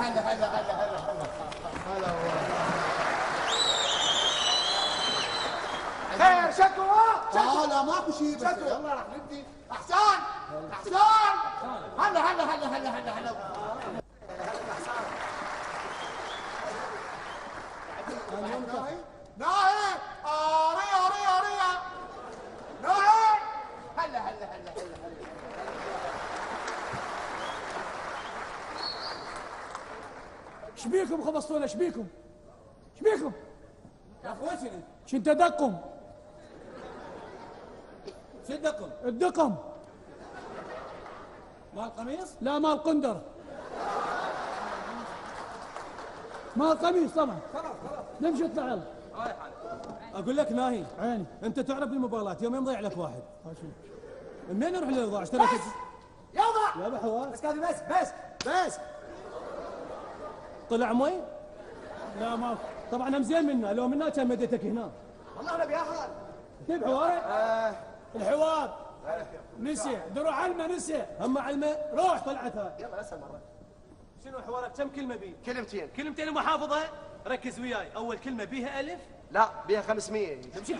هلا هلا هلا هلا هلا خير شكوى لا ماكو شيء بس يلا راح نبدي. احسان احسان هلا هلا هلا هلا هلا هلا ناهي ريا ريا ريا ناهي هلا هلا هلا هلا شبيكم خبصتونا شبيكم يا اخوي شنو؟ شنت دقم شو الدقم؟ الدقم مال قميص؟ لا مال قندر مال قميص طبعا. خلاص نمشي اطلع يلا. هاي حالك. اقول لك ناهي عيني انت تعرف بالمباراه يوم يضيع لك واحد منين نروح للوضاع اشتريت يلا يا بحوار بس كافي بس طلع مي لا ما طبعا هم زين منا لو منا كان مديتك هنا والله انا بياخذ كيف حوار الحوار نسي دروع علمه نسي هم علمه روح طلعت هاي يلا اسهل مره. شنو حوارك كم كلمه بيه كلمتين وما حافظها ركز وياي اول كلمه بيها الف لا بيها 500. امشي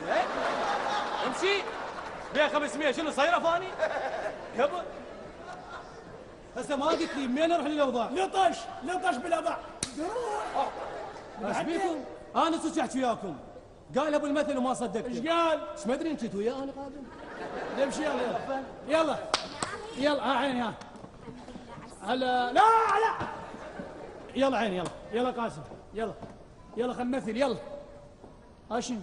امشي بيها 500 شنو صايره فاني كبر هسه ما قلت لي منين اروح للاوضاع لطش بالابع دروع ايش بيكم انا صرت احكي وياكم قال ابو المثل وما صدقت ايش قال؟ ايش ما ادري انت وياه انا قادم نمشي يلا يلا عيني ها هلا لا يلا عيني يلا قاسم يلا خل نمثل يلا هاشم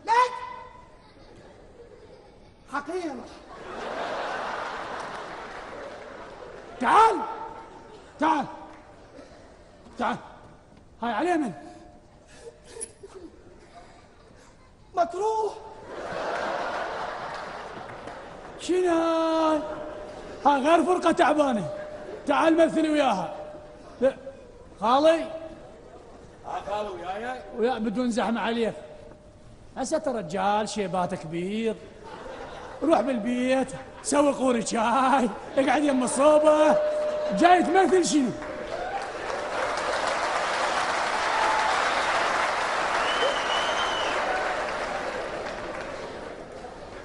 لا حقيقة تعال هاي على اليمن مكروه. شنو هاي غير فرقة تعبانة تعال مثل وياها لا خالي خالي وياي ويا بدون زحمة عليك هسه رجال شيباته كبير روح بالبيت سوي قوري شاي اقعد يم الصوبة جاي تمثل شنو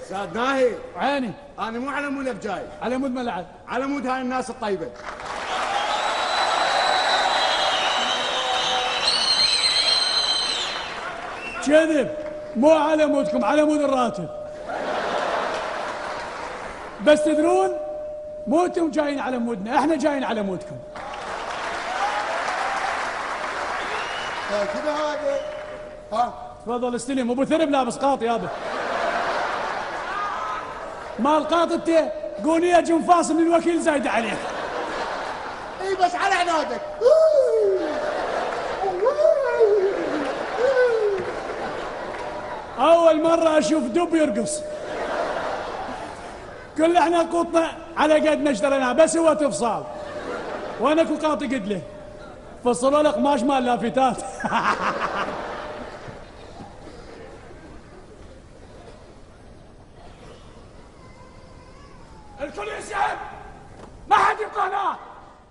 استاذ ناهي عيني انا مو على مود جاي على مود ملعب على مود هاي الناس الطيبة. كذب مو على مودكم على مود الراتب بس تدرون مو انتم جايين على مودنا احنا جايين على مودكم كذا هذا تفضل استلم ابو ثرب لابس قاط يابا مال قاط انت قونيه جنفاص من الوكيل زايد عليك اي بس على عنادك. اول مره اشوف دب يرقص كل احنا قوطنا على قدنا اشتريناه بس هو تفصال وانا كل قاطي قد له فصلوا له قماش مال لافتات الكل يسحب ما حد يبقى هنا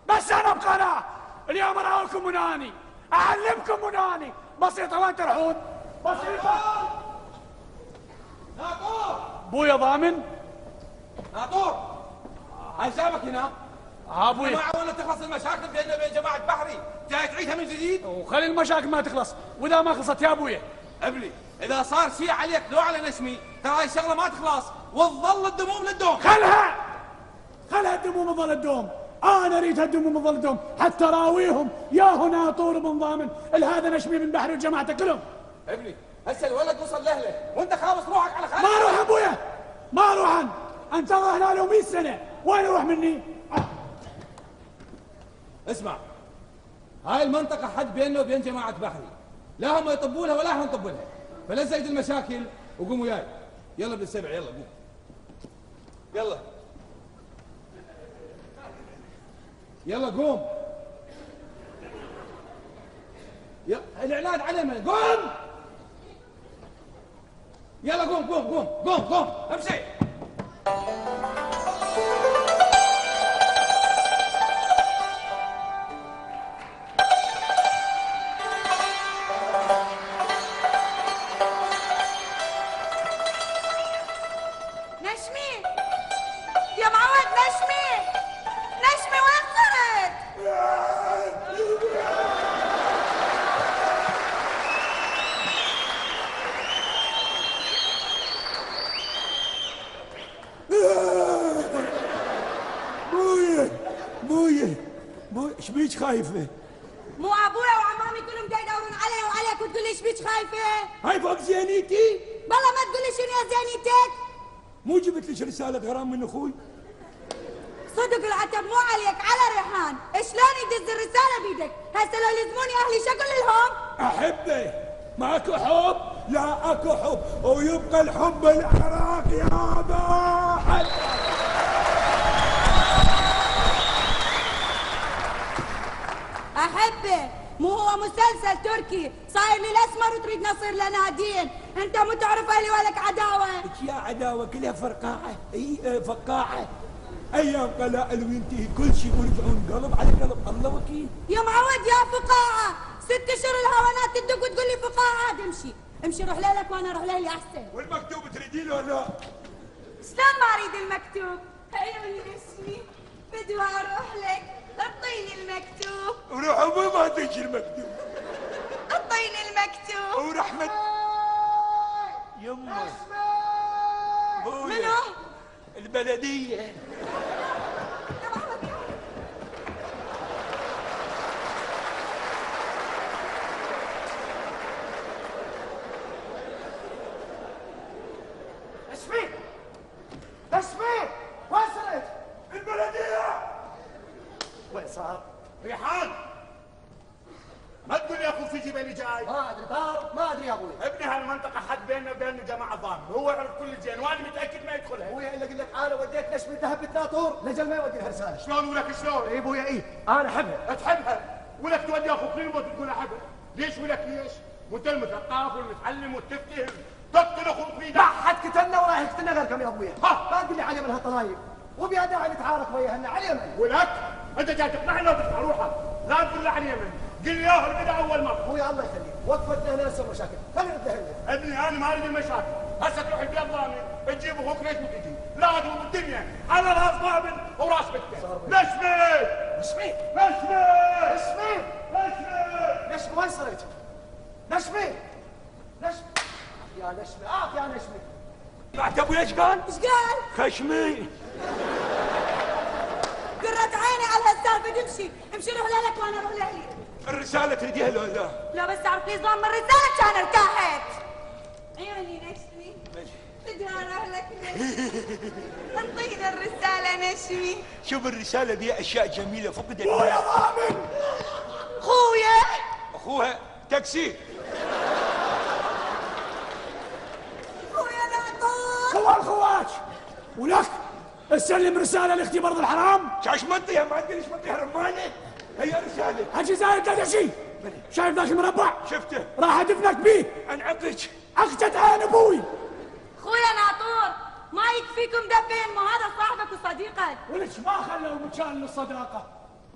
بس انا ابقى هنا اليوم اراويكم مناني اعلمكم مناني بسيطه وين تروحون بسيطه ناطور بويا ضامن ناطور هاي شافك هنا ابوي جماعه ولا تخلص المشاكل بيننا وبين جماعه بحري جاي تعيدها من جديد وخلي المشاكل ما تخلص واذا ما خلصت يا ابويا ابلي اذا صار شيء عليك لو على نسمي ترى هاي الشغله ما تخلص وتظل الدموم للدوم خلها الدموم تظل الدوم انا اريد هالدموم تظل الدوم حتى راويهم يا هنا طور بن ضامن هذا نشمي من بحري وجماعته كلهم ابني هسه الولد وصل لاهله وانت خابص روحك على خالد ما اروح ابويا ما اروح انتظر هنا له 100 سنه وين اروح مني اسمع هاي المنطقة حد بيننا وبين جماعة بحري لا هم يطبونها ولا احنا نطبونها فلا تزيد المشاكل وقوم وياي يلا ابن السبع يلا قوم يلا قوم الاعلان على من قوم يلا قوم امشي بيك خايفه؟ مو ابويا وعمامي كلهم دا يدورون علي وعليك وتقول لي ايش بيك خايفه؟ هاي فوق زينيتي؟ والله ما تقول لي شنو يا زينيتك؟ مو جبت لك رساله غرام من اخوي؟ صدق العتب مو عليك على ريحان، شلون يدز الرساله بيدك؟ هسه لو يلزموني اهلي شكل لهم؟ احبه ماكو حب؟ لا اكو حب ويبقى الحب العراق يابا. احبه مو هو مسلسل تركي صاير لي الاسمر وتريد نصير لنادين، انت مو تعرف اهلي ولك عداوه. يا عداوه كلها فرقاعه، اي فقاعه. ايام قلائل وينتهي كل شيء ويرجعون قلب على قلب، الله وكيل. يا معود يا فقاعه، 6 اشهر الهوانات تدق وتقول لي فقاعه، عاد امشي امشي روح ليلك وانا اروح ليلي احسن. والمكتوب تريدين ولا لا؟ شلون ما اريد المكتوب؟ عيوني اسمي بدو اروح لك، اعطيني المكتوب. وروح ابوي ما تجي المكتوب. اعطيني المكتوب. ورحمة يمه منو؟ البلدية. اسمي اسمي وصلت البلدية وين صار؟ ريحان ما تقول لي اخو في جبالي جاي. ما ادري طار ما ادري يا ابوي. ابني هالمنطقه حد بيننا وبين جماعه ضامن، هو يعرف كل زين وانا متاكد ما يدخلها. ابويا الا اقول لك انا وديت نشمي ذهب بتناطور لجل ما يودي لها رساله. شلون ولك شلون؟ اي ابويا اي انا احبها. تحبها ولك تودي اخوك للموت تقول احبها، ليش ولك ليش؟ وانت المثقف والمتعلم والتفتهم تقتل اخوك لا بيدك. حد قتلنا ولا يقتلنا غيركم يا ابويا. ها. ما تقول لي علي من هالطلايب وبيا داعي نتعارك وياهن على اليمن. ولك انت جاي تقنعني وتدفع روحك، لا تقول لي على اليمن، قل لي اياها البدع اول مره. ابويا الله يخليك وقفتنا هنا نسوي مشاكل خلينا نردها لنا. ابني انا ما اريد المشاكل، هسه تروح البيت ضامن تجيب اخوك ليش ما تجي؟ لا اضرب الدنيا على راس ضامن وراس بكتة. نشمي نشمي نشمي نشمي نشمي نشمي وين صرت؟ نشمي نشمي يا نشمي يا نشمي. بعد ابوي ايش قال؟ ايش قال؟ خشمي. قرت عيني على هالسالفه تمشي، امشي روح ليلك وانا اروح ليلي. الرسالة تريديها لو لا؟ لا بس تعرف لي ضام الرساله كان ارتاحت. عيوني نشمي بدها اروح لك انطينا الرساله نشمي. شوف الرسالة دي اشياء جميلة فقدت. يا ضامن خويا اخوها تاكسي. خويا نعطوك. خوال خواج ولك استلم رسالة لاختي برض الحرام. شاش منطيها ما ادري ايش منطيها رمانة. هي رسالة. حجي زايد لا شيء. شايف ذاك المربع؟ شفته. راح ادفنك بيه. انعقج. اخجت عين ابوي. خويا ناطور ما يكفيكم دفين، ما هذا صاحبك وصديقك. ولك ما خلوا مكان للصداقة،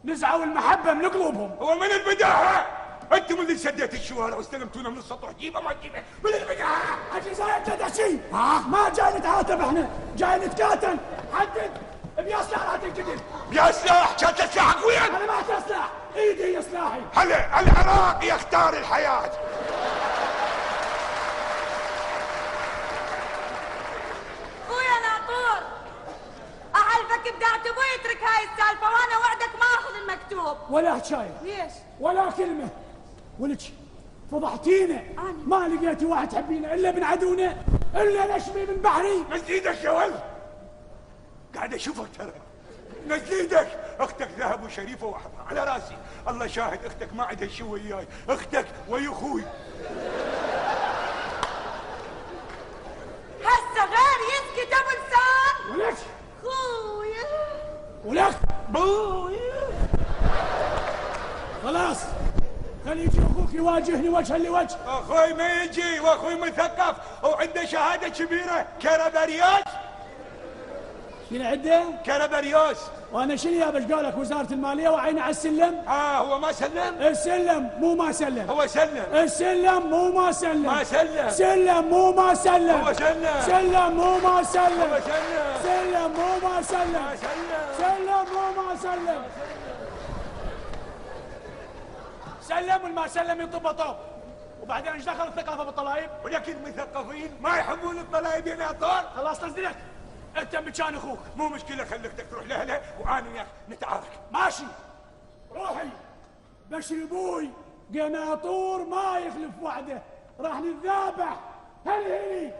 نزعوا المحبة من قلوبهم. هو من البداهة؟ انتم اللي سديت الشوارع واستلمتونا من السطح، جيبه ما تجيبه من البداهة. حجي زايد لا شيء. ما جاي نتعاتب احنا، جاي نتقاتل. حدد ابي سلاح راح تنقتل. يا سلاح كانت سلاحك وين؟ انا ما معي سلاح، ايدي هي سلاحي. هلا العراق يختار الحياة. خويا ناطور احلفك بدعت ابوي يترك هاي السالفه، وانا وعدك ما اخذ المكتوب. ولا حكاية ليش؟ ولا كلمة. ولك فضحتينا، ما لقيتي واحد تحبينه الا من عدونا، الا نشمي من بحري. نزل ايدك يا ولد. قاعد اشوفك ترى. نزل ايدك. اختك ذهب وشريفه واحطها على راسي، الله شاهد اختك ما عندها شي وياي، اختك ويا اخوي. هسه غير يسكت ابو لسان. ولك خويا ولك بويا. خلاص خلي يجي اخوك يواجهني وجها لوجه. اخوي ما يجي، واخوي مثقف وعنده شهاده كبيره كربريوس. شنو عنده؟ كربريوس. وانا شنو يا باش قالك وزاره الماليه وعينه على السلم؟ هو ما سلم؟ السلم مو ما سلم. هو سلم. السلم مو ما سلم. ما سلم. سلم مو ما سلم. هو سلم. سلم مو ما سلم. هو سلم. سلم مو ما سلم. ما سلم. سلم مو ما سلم. سلم والما سلم يطب طوب. وبعدين ايش دخل الثقافه بالطلايب؟ ولكن المثقفين ما يحبون الطلايب يا ناطور. خلاص نزلك انت مكان اخوك. مو مشكله، خليك تروح لاهله وانا وياك نتعارك. ماشي روحي. بشري بوي قناطور ما يخلف وعده، راح نتذابح. هلي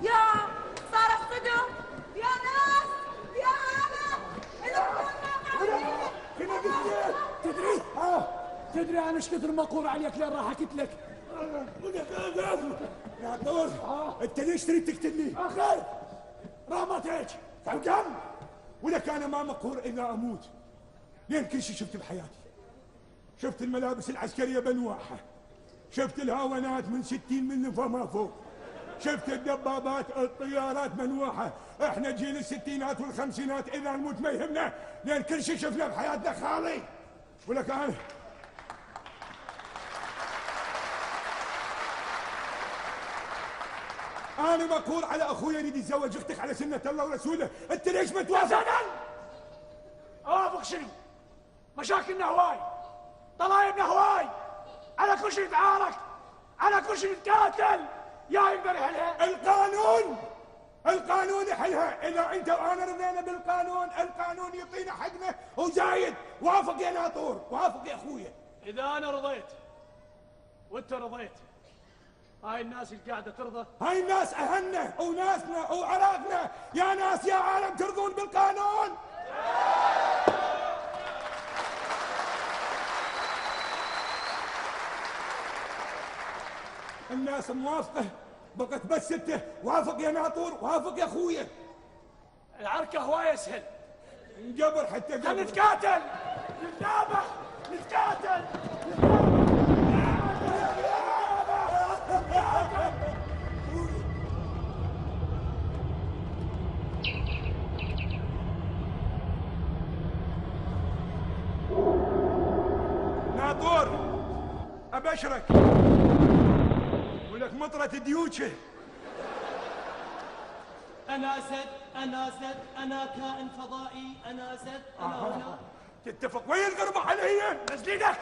يا صار الصدم يا ناس يا هلا. تدري انا ايش كثر مقهور عليك لين راح اقتلك. يا طور انت ليش تريد تقتلني؟ اخي رمتك كم ولك انا ما مقهور الا اموت، لين كل شيء شفت بحياتي. شفت الملابس العسكريه بانواعها، شفت الهاونات من 60 من فما فوق، شفت الدبابات الطيارات بانواعها. احنا جيل الستينات والخمسينات اذا نموت ما يهمنا، لين كل شيء شفنا بحياتنا خالي. ولك أنا مقهور على أخوي يريد يتزوج أختك على سنة الله ورسوله، أنت ليش ما توافق؟ أوافق شنو؟ مشاكلنا هواي، طلايبنا هواي، على كل شيء نتعارك، على كل شيء نتقاتل، يا يقدر يحلها؟ القانون يحلها، إذا أنت وأنا رضينا بالقانون، القانون يعطينا حقنا وزايد. وافق يا ناطور، وافق يا أخويا. إذا أنا رضيت وأنت رضيت، هاي الناس اللي قاعدة ترضى، هاي الناس أهلنا وناسنا وعراقنا، يا ناس يا عالم ترضون بالقانون؟ الناس موافقة، بقت بس انت. وافق يا ناطور، وافق يا اخويا. العركة هواي اسهل، نجبر حتى قبل. خلينا نتقاتل، نتذابح، نتقاتل. ناطور ابشرك ولك مطرة ديوشه. أنا زد، أنا كائن فضائي، أنا زد، أنا تتفق وين الغربة علي؟ نزل ايدك.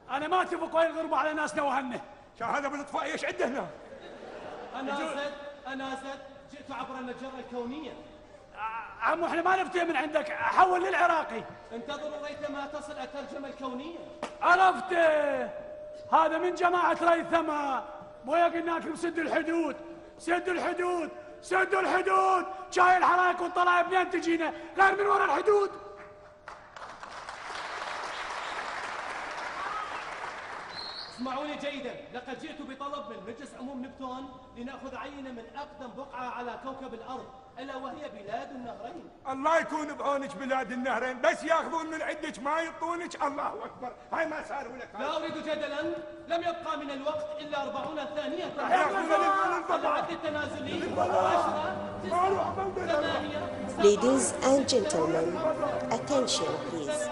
انا ما اتفق وين الغربة على ناسنا واهلنا. هذا بالاطفاء ايش عنده هنا؟ أنا زد، جئت عبر المجرة الكونية. عمو احنا ما نفتي من عندك، حول للعراقي. انتظروا ريثما تصل الترجمة الكونية. عرفته، هذا من جماعة ريثما. بويا قلنا لكم سدوا الحدود، سدوا الحدود، سدوا الحدود. شاي الحرايق والطلائب منين تجينا غير من ورا الحدود؟ اسمعوني جيدا، لقد جئت بطلب من مجلس عموم نبتون لنأخذ عينة من أقدم بقعة على كوكب الأرض، ألا وهي بلاد النهرين. الله يكون بعونك بلاد النهرين، بس ياخذون من عندك ما يعطونك. الله اكبر، هاي ما صار ولك. لا أريد جدلا، لم يبقى من الوقت إلا 40 ثانية. العد التنازلي 10 9 8. Ladies and gentlemen, attention please.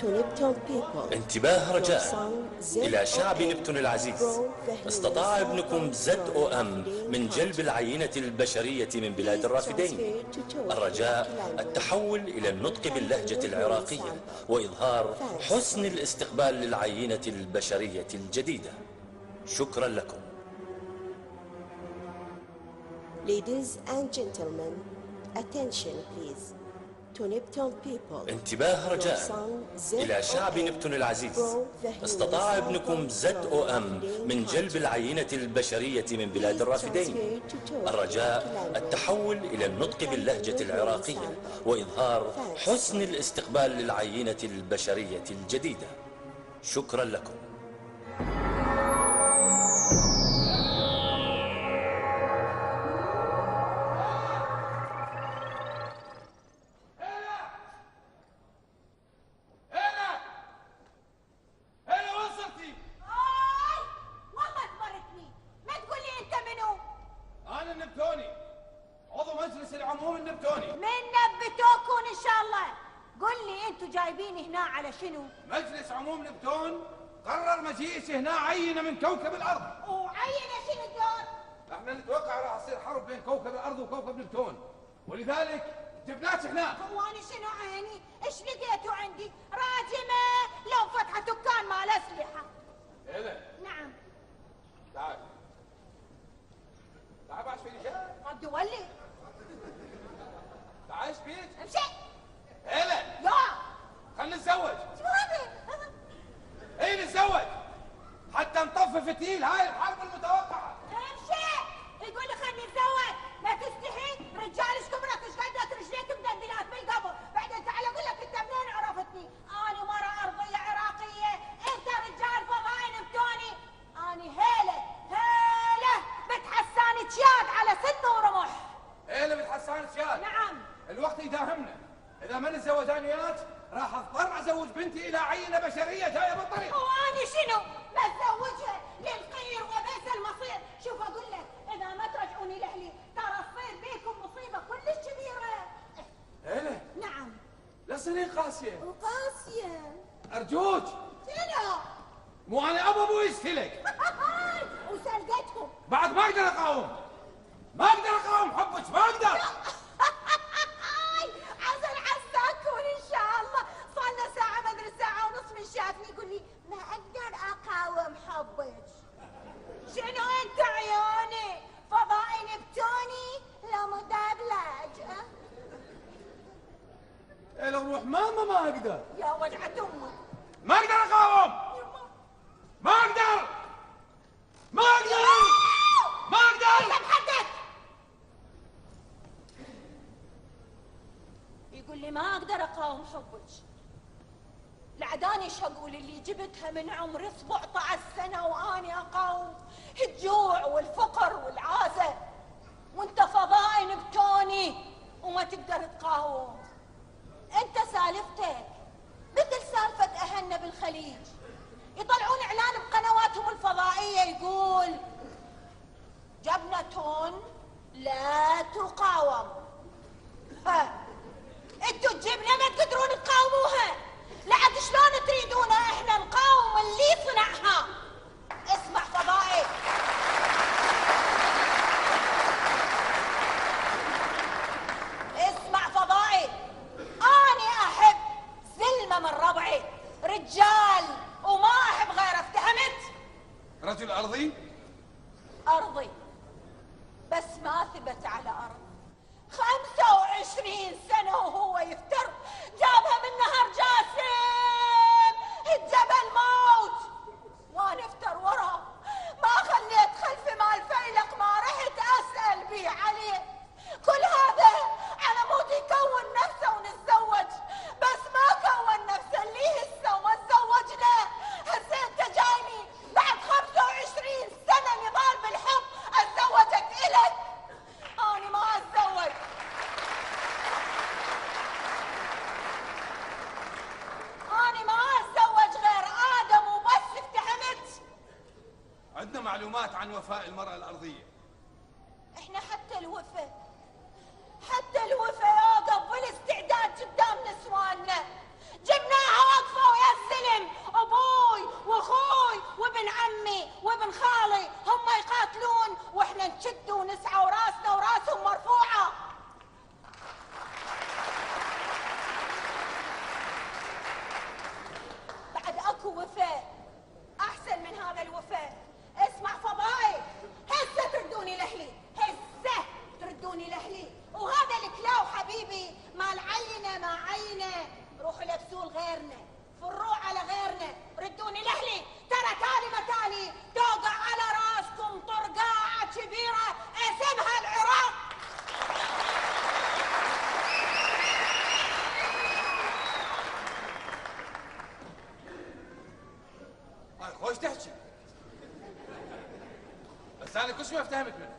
To Neptune people. انتباه رجاء إلى شعب نبتون العزيز. استطاع ابنكم ZOM من جلب العينة البشرية من بلاد الرافدين. الرجاء التحول إلى النطق باللهجة العراقية وإظهار حسن الاستقبال للعينة البشرية الجديدة. شكرا لكم. Ladies and gentlemen, attention please. To Neptune people. انتباه رجاء إلى شعب نبتون العزيز. استطاع ابنكم ZOM من جلب العينة البشرية من بلاد الرافدين. الرجاء التحول إلى النطق باللهجة العراقية وإظهار حسن الاستقبال للعينة البشرية الجديدة. شكرا لكم. شنو؟ مجلس عموم نبتون قرر مجيء هنا عينة من كوكب الأرض. وعينة شنو الدور؟ احنا نتوقع راح تصير حرب بين كوكب الأرض وكوكب نبتون، ولذلك جبناك هنا. هو أنا شنو عيني؟ إيش لقيتوا عندي؟ راجمة لو فتحة دكان مال أسلحة. إيه؟ نعم. تعال. تعال بعد في رجال. رد ولي. تعال ايش بيك؟ امشي. إيه؟ يا. خل الفتيل، هاي الحرب المتوقعة. امشي. يقول لي خلني اتزوج، ما تستحي؟ رجال ايش كبرك ايش قدك رجليك مدندنات بالقبر، بعدين تعال اقول لك انت منين عرفتني؟ انا مرة ارضية عراقية، انت رجال فضائي نبتوني، اني هيلة بنت حسان تشاد على سن ورمح. هيلة بنت حسان تشاد؟ نعم. الوقت يداهمنا، اذا ما نتزوجان وياك راح اضطر ازوج بنتي الى عينة بشرية جاية بالطريق. واني شنو؟ بتزوجها للخير وبئس المصير. شوف اقول لك، اذا ما ترجعوني لاهلي ترى تصير بيكم مصيبة كلش كبيرة. هيلة؟ نعم. لا تصيرين قاسية. وقاسية؟ ارجوك. شنو؟ مو انا ابوي يستلك. وسلقتهم. بعد ما اقدر اقاوم. ما اقدر اقاوم حبك، ما اقدر. عسل عساكم ان شاء الله. صار ساعة ما ادري ساعة ونص من شافني يقول لي ما اقدر اقاوم حبك. شنو انت عيوني؟ فضائي نبتوني؟ لا مدبلج. لو روح ماما ما اقدر. يا وجعة امك. ما اقدر اقاوم. ما اقدر. ما اقدر. ما اقدر. حدك. يقول لي ما اقدر اقاوم حبك. العداني ايش اقول؟ اللي جبتها من عمري 17 سنة واني اقاوم الجوع والفقر والعازة، وانت فضائي نبتوني وما تقدر تقاوم. انت سالفتك مثل سالفة اهلنا بالخليج، يطلعون اعلان بقنواتهم الفضائية يقول جبنة لا تقاوم. انتوا الجبنة ما تقدرون تقاوموها، لعد شلون تريدونا احنا نقاوم اللي صنعها؟ اسمع فضائي، اسمع فضائي، اني احب زلمة من ربعي، رجال وما احب غيره. افتهمت؟ رجل ارضي؟ ارضي بس ما ثبت على ارض. 25 سنة وهو يفتر، جابها من نهر جاسم الجبل موت، وانا افتر وراه. ما خليت خلفي مال فيلق ما رحت اسأل بيه عليه. كل هذا على مود يكون نفسه ونتزوج، بس ما كون نفسه اللي هسه وما تزوجنا. هسه انت جايني بعد 25 سنة نضال بالحب اتزوجك الك. اني ما اتزوج. اني ما اتزوج غير ادم وبس. افتهمت؟ عندنا معلومات عن وفاء المرأة الأرضية. احنا حتى الوفا يوقف بالاستعداد قدام نسواننا. جبناها واقفة ويا الزلم، ابوي واخوي وابن عمي وابن خالي هم يقاتلون واحنا نشد ونسعى وراسنا وراسهم مرفوعة. بعد اكو وفاء احسن من هذا الوفاء. اسمع فضائي، هسه تردوني لاهلي، هسه تردوني لاهلي، وهذا الكلاو حبيبي مال عينه ما عينه روحوا لبسوه لغيرنا، فروا على غيرنا، ردوني لاهلي. ترى تالي متالي توقع على راسكم طرقاعة كبيرة اسمها العراق. خوش تحكي، بس انا كل شوي افتهمك منه.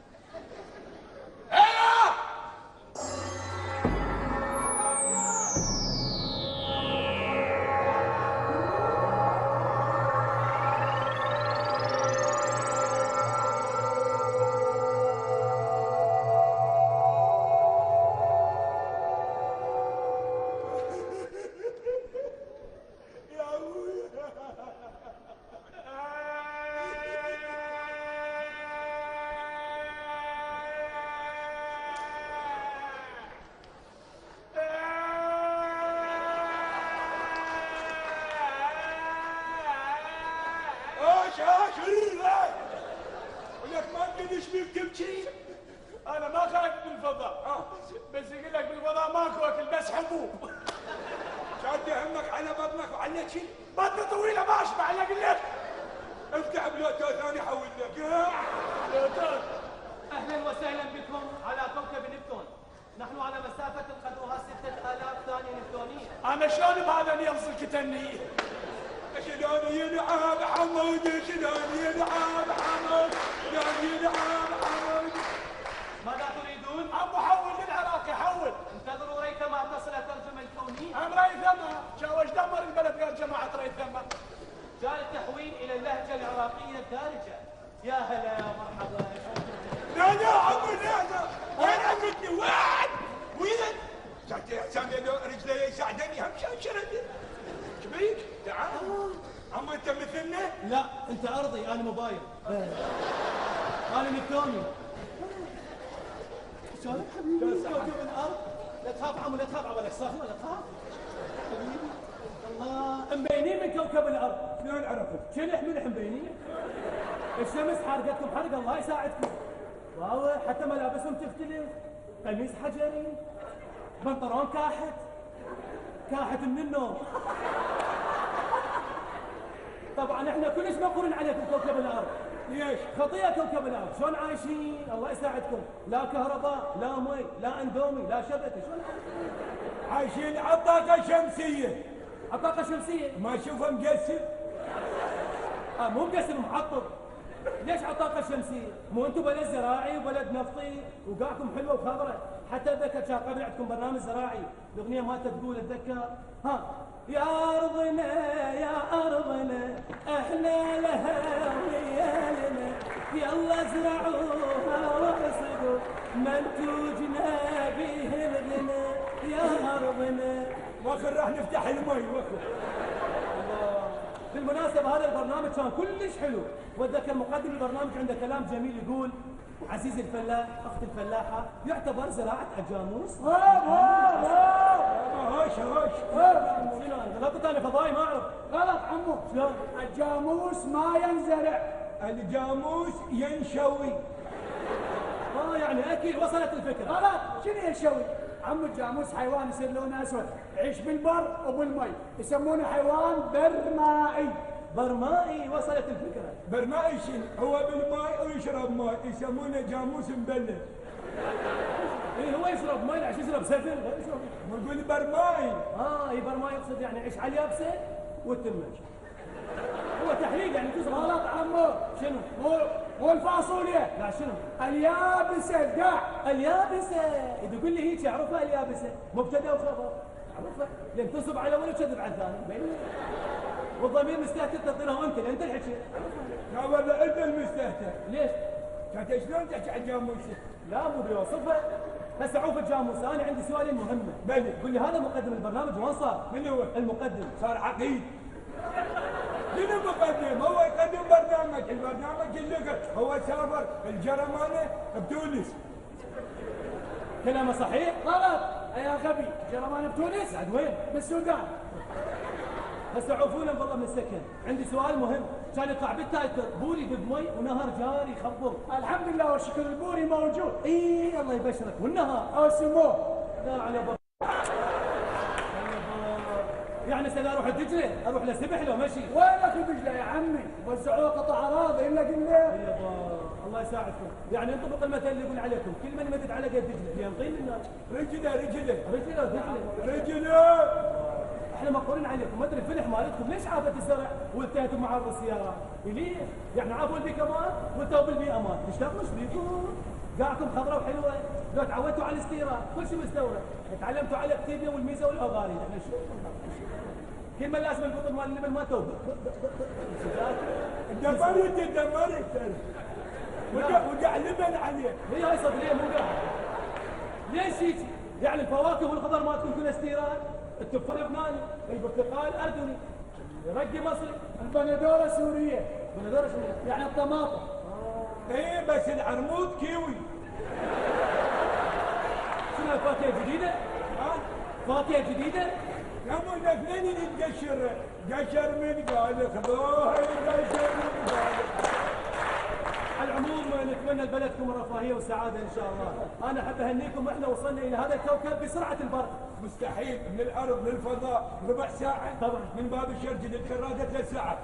ولك ما ادري ايش بيك تبكي. انا ما خايف من الفضاء، بس يقول لك بالفضاء ماكو اكل بس حبوب. شاد همك على بطنك وعلى شيء. بطني طويله ما اشبع. انا اقول لك افتح بلوتوث انا احول لك. بلوتوث. اهلا وسهلا بكم على كوكب نبتون. نحن على مسافة قدرها 6000 ثانية نبتونية. انا شلون بهذا يفصل كتني؟ شلون يلعب حمود، شلون يلعب حمود، شلون يلعب حمود. ماذا تريدون؟ ابو حول للعراق حول. انتظروا ريثما تصل الترجمة الكونية. ام ريثما، وش دمر البلد غير جماعة ريثما؟ جاء التحويل إلى اللهجة العراقية الدارجة. يا هلا يا مرحبا. لا عمو لا وين عمتني وين؟ شايف يا حسام رجلي يساعدني هم شرد. شبيك؟ تعال. عمو انت مثلنا؟ لا انت ارضي انا موبايل. انا نبتوني. شلون حبيبي؟ كوكب الارض. لا تخاف عمو لا تخاف عمو صح ولا تخاف؟ حبيبي الله مبينين من كوكب الارض. شلون عرفت؟ شلح ملح مبينين. الشمس حرقتكم حرق الله يساعدكم. واو حتى ملابسهم تختلف. قميص حجري، بنطلون كاحت من النوم. طبعا احنا كلش مقهورين عليكم كوكب الارض. ليش؟ خطيئة كوكب الارض، شلون عايشين؟ الله يساعدكم، لا كهرباء، لا مي، لا اندومي، لا شبكة، شلون عايشين على الطاقة الشمسية. الطاقة الشمسية؟ ما اشوفه مقسم؟ مو مقسم محطب. ليش على الطاقة الشمسية؟ مو انتم بلد زراعي وبلد نفطي وقاعكم حلوة وخضرة، حتى اتذكر كان قبل عندكم برنامج زراعي، الاغنية مالته تقول اتذكر يا ارضنا يا ارضنا احنا لها ويالنا يلا ازرعوها واحصدوا منتوجنا به الغنى يا ارضنا. واخر راح نفتح المي واخر. بالمناسبة هذا البرنامج كان كلش حلو، واتذكر مقدم البرنامج عنده كلام جميل يقول عزيزي الفلاح اخت الفلاحة يعتبر زراعة الجاموس. هوش غلطت انا فضائي ما اعرف. غلط عمو. شلون؟ الجاموس ما ينزرع، الجاموس ينشوي. يعني اكيد وصلت الفكرة. غلط. شنو ينشوي؟ عمو الجاموس حيوان يصير لونه اسود، يعيش بالبر وبالمي، يسمونه حيوان برمائي. برمائي وصلت الفكرة. برمائي شنو؟ هو بالماء ويشرب ماء، يسمونه جاموس مبلل. ايه هو يشرب ماء عشان يشرب سفن غير يشرب. نقول برمائي. اي برمائي يقصد يعني يعيش على اليابسة وتمج. هو تحليل يعني تزرع. غلط عمو. شنو؟ مو الفاصوليا. لا شنو؟ اليابسة القاع. اليابسة. إذا تقول لي هيك اعرفها اليابسة، مبتدا وخبر. اعرفها لان تنصب على اول وتكذب على الثاني. والضمير مستهتر تعطيناه انت لان انت الحكي. لا والله انت المستهتر. ليش؟ كانت شلون تحكي عن جاموسه؟ لا مو بيوصفها. بس عوف الجاموس انا عندي سؤالين مهمه. بلي. قول لي هذا مقدم البرنامج وين صار؟ من هو؟ المقدم صار عقيد. من المقدم؟ هو يقدم برنامج، البرنامج اللي هو سافر الجرمانه بتونس. كلامه صحيح؟ غلط يا غبي. جرمانه بتونس؟ بعد وين؟ بالسودان. بس عوفونا بالله من السكن. عندي سؤال مهم. كان يطلع بالتايتر بوري بمي ونهر جاري يخبر. الحمد لله والشكر البوري موجود. اي الله يبشرك. والنهر او سموه. لا على بر. يعني سلا اروح الدجله اروح لسبح لو مشي. وينك دجله يا عمي؟ وزعوا قطع اراضي الا قله. الله يساعدكم. يعني انطبق المثل اللي يقول عليكم كل من مدد على قد دجله ينطين الناس. رجله. احنا مقهورين عليكم، ما ادري الفلح مالتكم ليش عافت الزرع وانتهيتوا مع السيارات؟ ليه؟ يعني عافوا البيئه امان وانتهوا بالبيئه امان، تشتغلوا ايش بيكم؟ قاعكم خضراء وحلوه، لو تعودتوا على الاستيراد كل شيء مستورد، تعلمتوا على الكتيبه والميزه والاغاني، احنا شو؟ كلمه لازم القطن مال اللبن ما توب. دمرت وقع لبن عليه. هي هاي صدريه مو قاعد. ليش هيك؟ يعني الفواكه والخضر مالتكم كلها استيراد؟ التفاح لبناني، البرتقال اردني، الرقي مصري، البندوره سوريه. البندوره سوريه يعني الطماطم. ايه بس العرموط كيوي. شنو الفاكهه جديده؟ فاكهه جديده؟ يا مو الاثنين نتقشر، قشر من قال خذوه قشر من قال. على العموم نتمنى لبلدكم الرفاهيه والسعاده ان شاء الله. انا احب اهنيكم، احنا وصلنا الى هذا الكوكب بسرعه البرق. مستحيل من الارض للفضاء ربع ساعه. طبعا من باب الشرج للكراده 3 ساعات.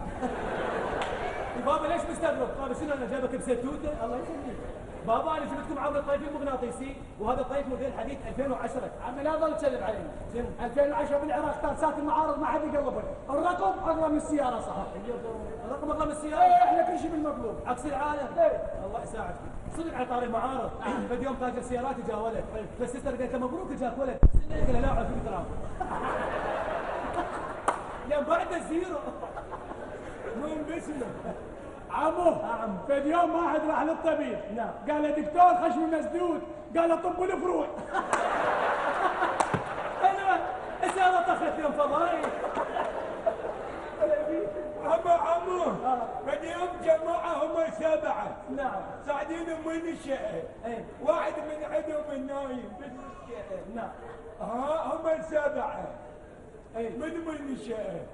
بابا ليش مستغرب؟ بابا شنو انا جايبك بستوته؟ الله يخليك. بابا انا جبتكم عامل الطيف المغناطيسي وهذا الطيف موديل حديث 2010. عمي لا ظل تكذب علينا. 2010 بالعراق ترسات المعارض ما حد يقلبه. الرقم اغلى من السياره صح؟ الرقم اغلى من السياره؟ ايه احنا كل شيء بالمطلوب. عكس العالم. ايه الله يساعدكم. صدق على طاري المعارض. فد يوم تاجر سيارات جاء ولد. فالسيستر قالت له مبروك جاك ولد. قال له لا على فكره. يوم بعد الزيرو. وين باسمه؟ عمو فد يوم واحد راح للطبيب. نعم. قال له دكتور خشمي مسدود. قال له طب الفروع. ايوه السياره طخت يوم فضائي. عمو فد يوم جماعة هم 7. نعم. صاعدين من الشقة. ايه. واحد من عندهم نايم بالشقة. نعم. هم 7. ايه. من الشقة.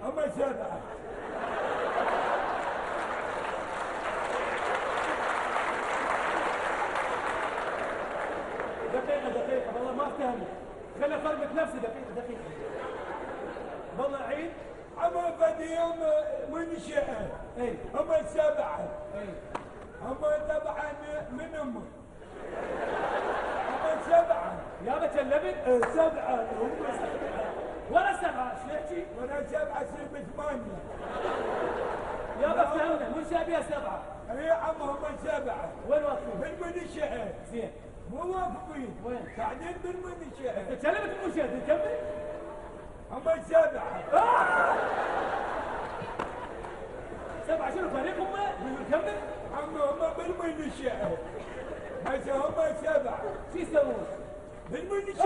هم 7. دقيقة والله ما افتهمت. خلي افرمك نفسي دقيقة. والله عيد. عمو فد يوم من الشقة. ايه. هم 7. ايه. هم طبعا من هم 7. يا بتكلمت؟ 7 هم 7. ولا 7 ايش يحكي؟ وانا 7 يصير ب8. يا بفهمنا مو شابيه 7. اي عم هم 7. وين واقفين؟ بالمنشأة. زين. مو واقفين. وين؟ قاعدين بالمنشأة. تكلمت المنشأة تكمل؟ هم 7. 7 شنو فريق هم؟ كمل؟ عم هم بالمنشأة. بس هم 7. شو يسوون؟ بالمنشأة.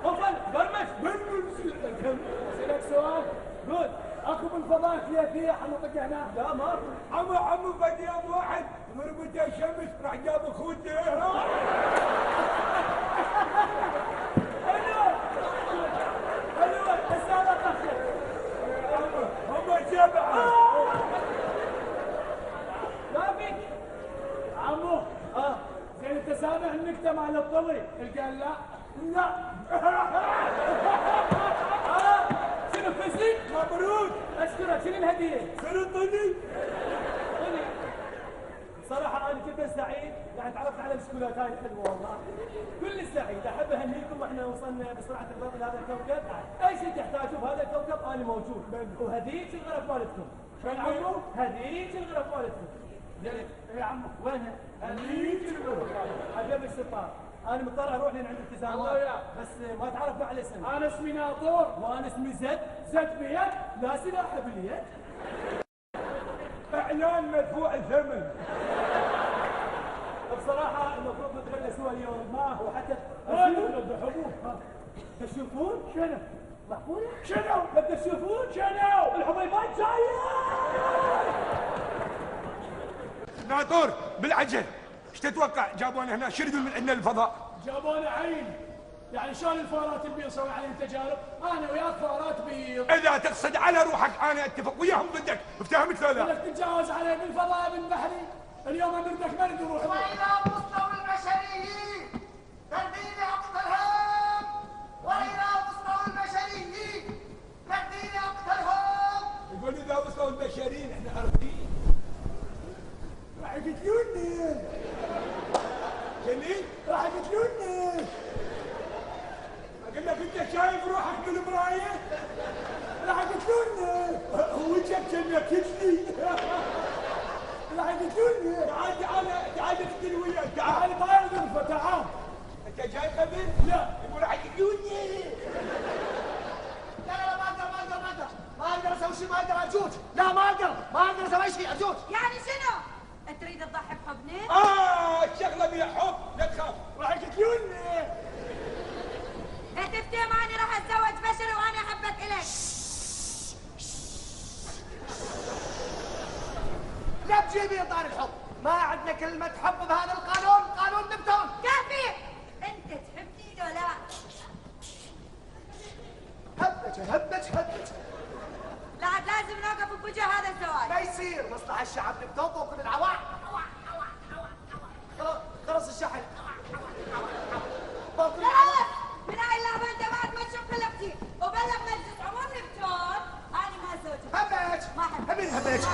وصل برمج بالمنشأة. اسالك سؤال. قول. اكو بالفضاء ثلاثيه حنطق هنا. لا ما اكو. عمو فد يوم واحد غربت الشمس راح جاب خوته. حلوة السالة طخت. هم 7. لا فيك. عمو زين انت سامع النكته مال الطلي؟ قال لا. شنو فزلي؟ مبروك. اشكرك. شنو الهدية؟ سرطني. صراحة أنا جدا سعيد يعني تعرفت على الشوكولاتة هاي حلوة والله. كل سعيد أحب أهنيكم واحنا وصلنا بسرعة الضوء لهذا الكوكب. أي شيء تحتاجوه بهذا الكوكب أنا موجود. وهديك الغرف والدكم. شلون عمو؟ هديك الغرف والدكم. زين يا عمو وينها؟ هديك الغرف. عجب السفار. أنا مضطر أروح لين عند التزامات بس ما تعرف مع الاسم. انا اسمي ناطور. وأنا اسمي زد. زد بيد. لا سلاح باليد. اعلان مدفوع الثمن. بصراحة المفروض نتغدى سوا اليوم. ما وحتى حبوب. تشوفون؟ شنو؟ معقولة؟ شنو؟ بدك تشوفون؟ شنو؟ الحبيبات جاية! ناطور بالعجل. ايش تتوقع جابونا هنا شردوا من عندنا الفضاء؟ جابونا عين. يعني شلون الفارات البيض نسوي عليهم تجارب؟ انا وياك فارات بيض. اذا تقصد على روحك انا اتفق وياهم ضدك. افتهمت ولا لا؟ بدك تتجاوز علي بالفضاء بالبحري. اليوم امرتك ما نقدر نروح. وإلى مستوى البشريين تردين أقتلهم. وإلى مستوى البشريين تردين أقتلهم. يقول اذا وصلوا البشريين احنا ارضيين. راح يقتلوني. شني؟ راح يقتلوني. اقول لك انت شايف روحك بالمرايه؟ راح يقتلوني. وجهك كانك يجلي. راح يقتلوني. تعال اقتل وياك. تعال طاير غرفه تعال. انت جاي قبل؟ لا. يقول راح يقتلوني. لا ما أقدر أسوي شيء. ما أقدر أرجوك. لا ما أقدر أسوي شيء أرجوك. يعني شنو؟ تريد تضحي بحبني؟ الشغله بيها حب لا تخاف. راح يقتلوني. تفتهم أنا راح أتزوج بشري وأنا أحبك إلك. لا تجيبي طار الحب. ما عندنا كلمة حب بهذا القانون. قانون نبتون. كافي. أنت تحبني ولا لا؟ هبج. لا عاد لازم نوقف بوجه هذا الزواج. ما يصير. مصلحة الشعب نبتون طوق العواء. خلص الشحن. خلاص من هاي اللعبة أنت بعد ما تشوف خلفتي وبلغ مجلس عموم نبتون أنا ما زوجك. منها بيش.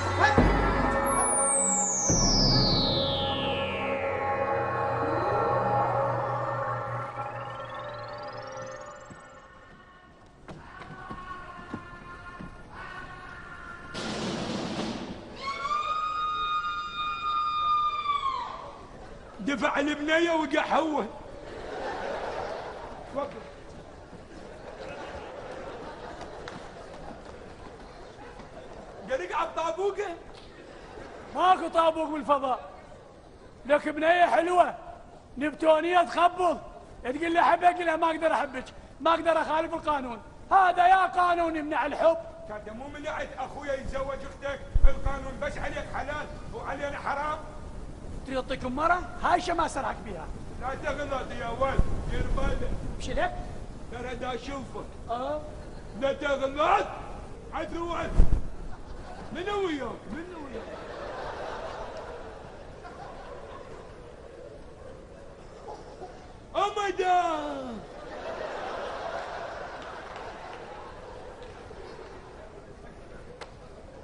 دفع البنية وقحوه. تفضل. قرق على الطابوقة. ماكو طابوق بالفضاء، لك بنية حلوة نبتونية تخبط، تقول لي احبك، لا ما اقدر احبك، ما اقدر اخالف القانون، هذا يا قانون يمنع الحب. كانت مو منعت اخويا يتزوج اختك، القانون بس عليك حلال وعلينا حرام. تريد اعطيكم مرة؟ هاي ما سرعك بها. لا تغلط يا ولد، دير بالك. مش لك؟ ترى دا اشوفك. لا تغلط. عدوان. منو وياك؟ منو وياك؟ أمدا.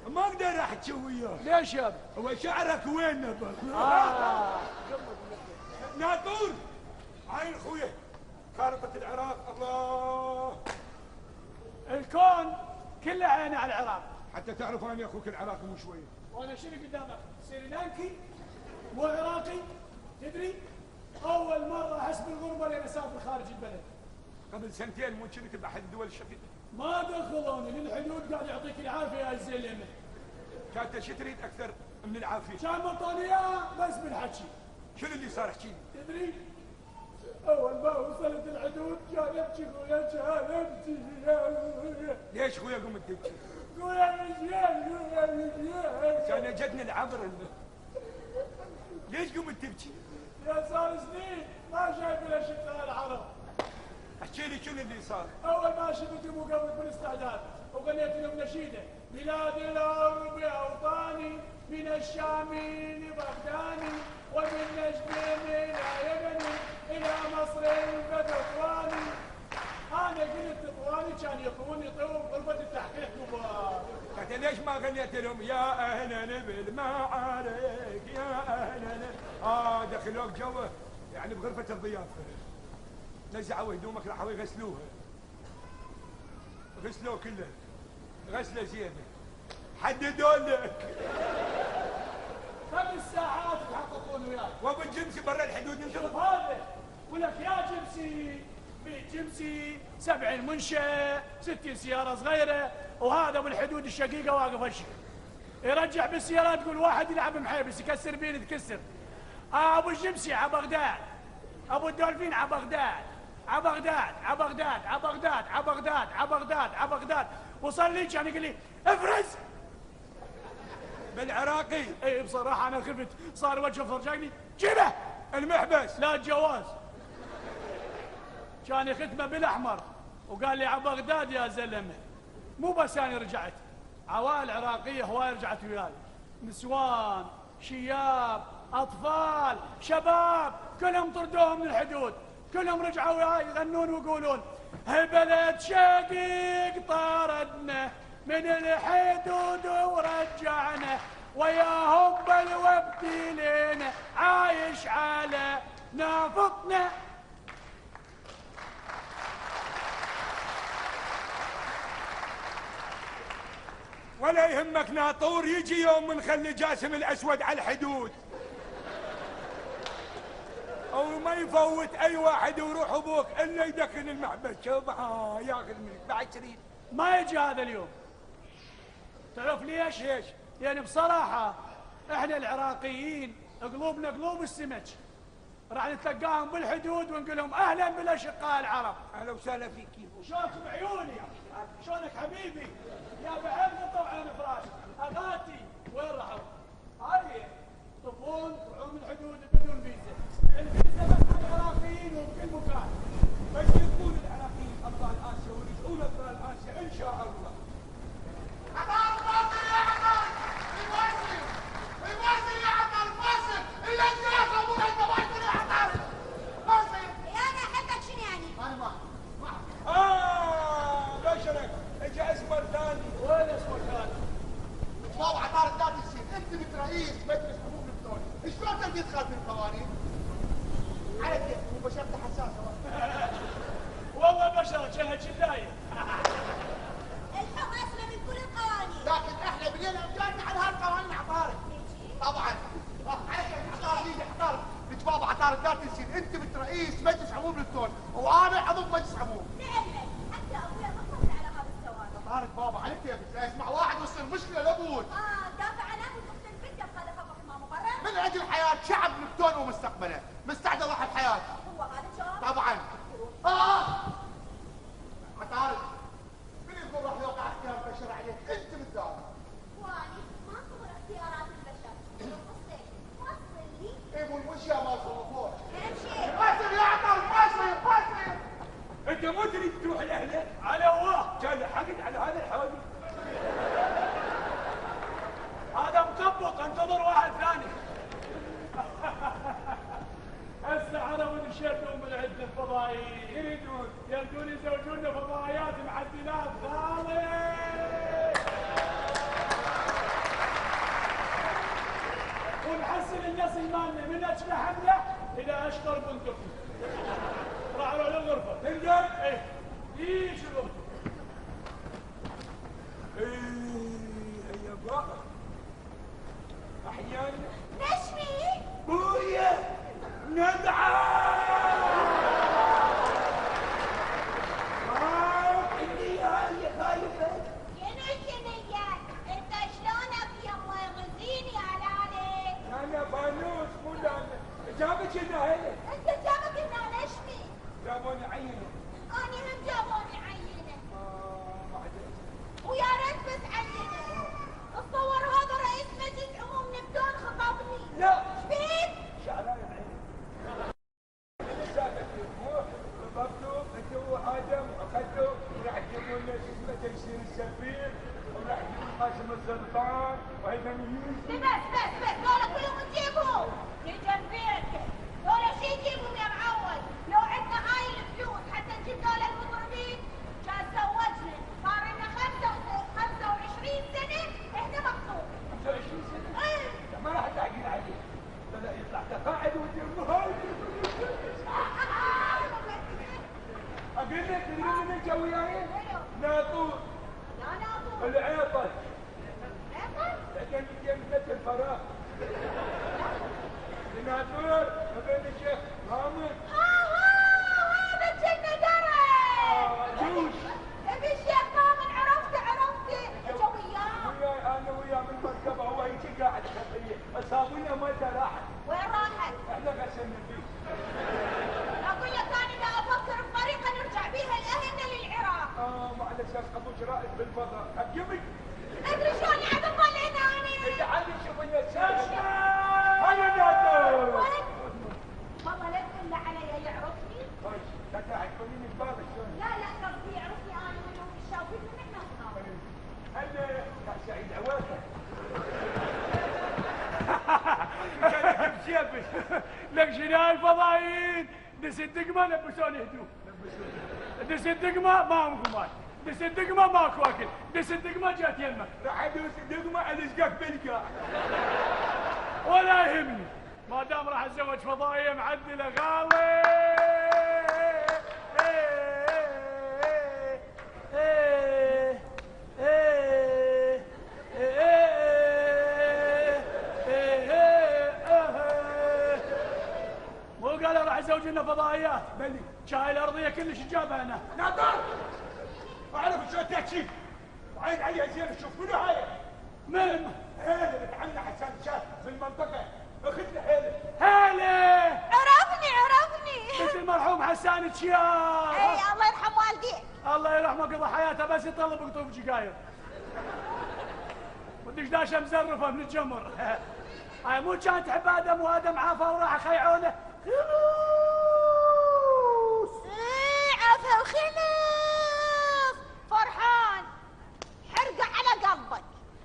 ما اقدر احكي وياك. ليش يا ابني؟ هو شعرك وين نبض؟ ناطور. عين اخويا خارطة العراق. الله. الكون كله عينه على العراق. حتى تعرف انا اخوك العراقي مو شويه. وانا شنو قدامك؟ سريلانكي؟ مو عراقي؟ تدري؟ اول مرة احس بالغربة لين اسافر خارج البلد. قبل سنتين مو كنت باحد الدول الشقيقة. ما دخلوني للحدود، قاعد يعطيك العافية يا الزلمة. كانت شو تريد اكثر من العافية؟ كان بطاني اياه بس بالحكي. شنو اللي صار احكي لي؟ تدري؟ اول ما وصلت الحدود كان يبكي خويا، كان يبكي. ليش خويا قمت تبكي؟ خويا مشيان، خويا مشيان. كان جتني العبر. ليش قمت تبكي؟ يا صار سنين ما شايف الا شفنا العرب. احكي لي شنو اللي صار؟ اول ما شفتهم وقفت بالاستعداد وغنيت لهم نشيده: بلاد الارض اوطاني، من الشام لبغداد، ومن نجد الى يمن، الى مصر فتطواني. انا قلت طواني كان يطوني طوب غرفه التحقيق كبار. قلت ليش ما غنيت لهم يا اهلا بالمعارك يا اهلا؟ دخلوك جوه يعني بغرفه الضيافه، نزعوا هدومك راحوا يغسلوها، غسلوه كله غسله زينه، حددوا لك 5 ساعات يتحققون وياك. وابو الجمسي برا الحدود ينشرب. هذا ولك يا جمسي، بيت جمسي 70 منشأ، 60 سيارة صغيرة، وهذا بالحدود الشقيقة واقف هالشي يرجع بالسيارة، تقول واحد يلعب محيبس يكسر بين تكسر. ابو الجمسي على بغداد، ابو الدولفين على بغداد، على بغداد، على بغداد، على بغداد، على بغداد، على بغداد، على بغداد، وصل لي كان يقول لي افرز بالعراقي. اي بصراحة انا خفت، صار وجهه فرجاني جيبه المحبس لا الجواز. كان يختمه بالاحمر وقال لي على بغداد يا زلمه. مو بس انا رجعت، عوائل عراقيه هواي رجعت وياي، نسوان، شياب، اطفال، شباب، كلهم طردوهم من الحدود، كلهم رجعوا وياي يغنون ويقولون: هالبلد شقيق طاردنا من الحدود ورجعنا، وياهم بالوقت لينا عايش على نافطنا. ولا يهمك ناطور، يجي يوم نخلي جاسم الاسود على الحدود او ما يفوت اي واحد ويروح ابوك الا يدخل المحبس. شوف ياخذ منك بعد 20. ما يجي هذا اليوم. تعرف ليش؟ ليش؟ يعني بصراحة احنا العراقيين قلوبنا قلوب السمك، راح نتلقاهم بالحدود ونقول لهم اهلا بالاشقاء العرب. اهلا وسهلا فيك. شلونك بعيوني؟ شلونك حبيبي؟ يا بعين طبعا فراش اغاتي وين راحوا؟ هذه طفون طلعوا من الحدود بدون فيزا، الفيزا بس على العراقيين وبكل مكان. بس يكون العراقيين ابطال اسيا ويرجعون ابطال اسيا ان شاء الله. عطار فاصل يا عطار، الواصل الواصل يا عطار، فاصل الا انت ابو الواصل يا عطار، فاصل. انا احبك شنو يعني؟ انا ما بشرك اجى اسمر ثاني. بدينا رجعنا على هالقوانين عطارد. طبعا عليك عطارد يجي عطارد لك بابا عطارد لا تنسين انت بنت رئيس مجلس عموم للتون وانا عضو مجلس عموم. لعلمك حتى ابويا ما صلي على هذا السواد. عطارد بابا عليك كيفك لا يسمع واحد ويصير مشكله لابوك. دافع عن ابو اخت البنت بهذا خطأ ما مبرر. من اجل حياه شعب نبتون ومستقبله مستعد اضحي بحياتي. هو هذا شلون؟ طبعا. عطارد من يقول راح يوقع اختيار البشر عليك انت بالذات. واني ما انتظر اختيارات البشر. قصتك وصل لي. ايه مو الاشياء ما صرفوك. امشي. قاسم يا عطارد قاسم قاسم. انت مو تريد تروح لاهلك؟ على الله كان حقد على هذا الحوادث. هذا مكبط انتظر واحد ثاني. هسه عرفوا ان شدوا من عندنا الفضائيين يريدون يبدون يزوجونا فضائيات معدلات خالص. ونحسن النسل مالنا من اشبه حمله الى اشطر بنتكم. راحوا للغرفه تنقل؟ ايه ايش الغرفه؟ هيا بابا احيانا نشمي. بويا ندعى اني هاي خايفه. ينعشنيا انت شلونك يما يغزيني على عليك. انا فانوس مو لانا جابك هنا هلا. انت جابك هنا نشمي. جابوني عينه. اني هم جابوني عينه. معلش. ويا ريت بس عينه. اتصور هذا رئيس مجلس عموم نبتون خطبني. لا شبيك؟ شعران عيني. ساكت يروح ضبطوا انتوا ادم اخذتوا وراح تجيبون لنا شو اسمه تيسير السفير وراح تجيبون قاسم السلطان وهيمن بس دول كلهم تجيبوا لجنبيك. دول شي يجيبهم يا معود. لو عندنا هاي الفلوس حتى نجيب دول المضربين كان زوجنا. صار لنا 25 سنه احنا مبسوط. 25 سنه؟ ايه ما راح تعقل عليه. بدا يطلع تقاعد ويدير مهاجر. اقول لك تدري من انت وياي؟ ناطور. لا ناطور. العيطل. عيطل؟ لكن جنة الفراغ. ناطور بين الشيخ مامون. هذا الجنة درع. جوش. ابي الشيخ مامون عرفته. اجا وياه. وياي انا وياه من المركبه هو هيك قاعد خليه الصابونه مالته راحت. وين راحت؟ احنا غسلنا فيه. اقول لك انا لا افكر بطريقه نرجع بيها لاهلنا للعراق. على اساس ابو جرائد بالفضاء حجمك. ادري شلون قاعد اضل هنا انا. تعالي شوف الناس. هيا ناطور. وين؟ والله لا تقول له علي يعرفني. طيب لا قاعد تقولين الباب شلون؟ لا قصدي يعرفني انا منهم الشاوفين من احنا صغار. هلا يا سعيد عوافه. لك شنو الفضائيين دس الدقمه لبسوني هدوم. دس الدقمه ما ماكو مال. دس الدقمه ماكو اكل. دس الدقمه جات يمك. راح ادوس الدقمه الزقك بالقاع. ولا يهمني ما دام راح اتزوج فضائيه معدله غالي. مو قالوا راح يزوج لنا فضائيات. بلي شاي الارضيه كلش جابها هنا. ناطور اعرف شلون تحكي. وعين عليها زين شوف منو هاي؟ من؟ هيله بنت عمنا حسان شاب في المنطقه اخذنا هيله. هلا عرفني. بنت المرحوم حسان تشيار. اي الله يرحم والديه. الله يرحمه قضى حياته بس يطلب قطوف جقاير. ودشداشه مزرفه من الجمر. هاي مو كان تحب ادم وادم عافى وراح خيعونه. عافى وخلص. فرحان حرقه على قلبك.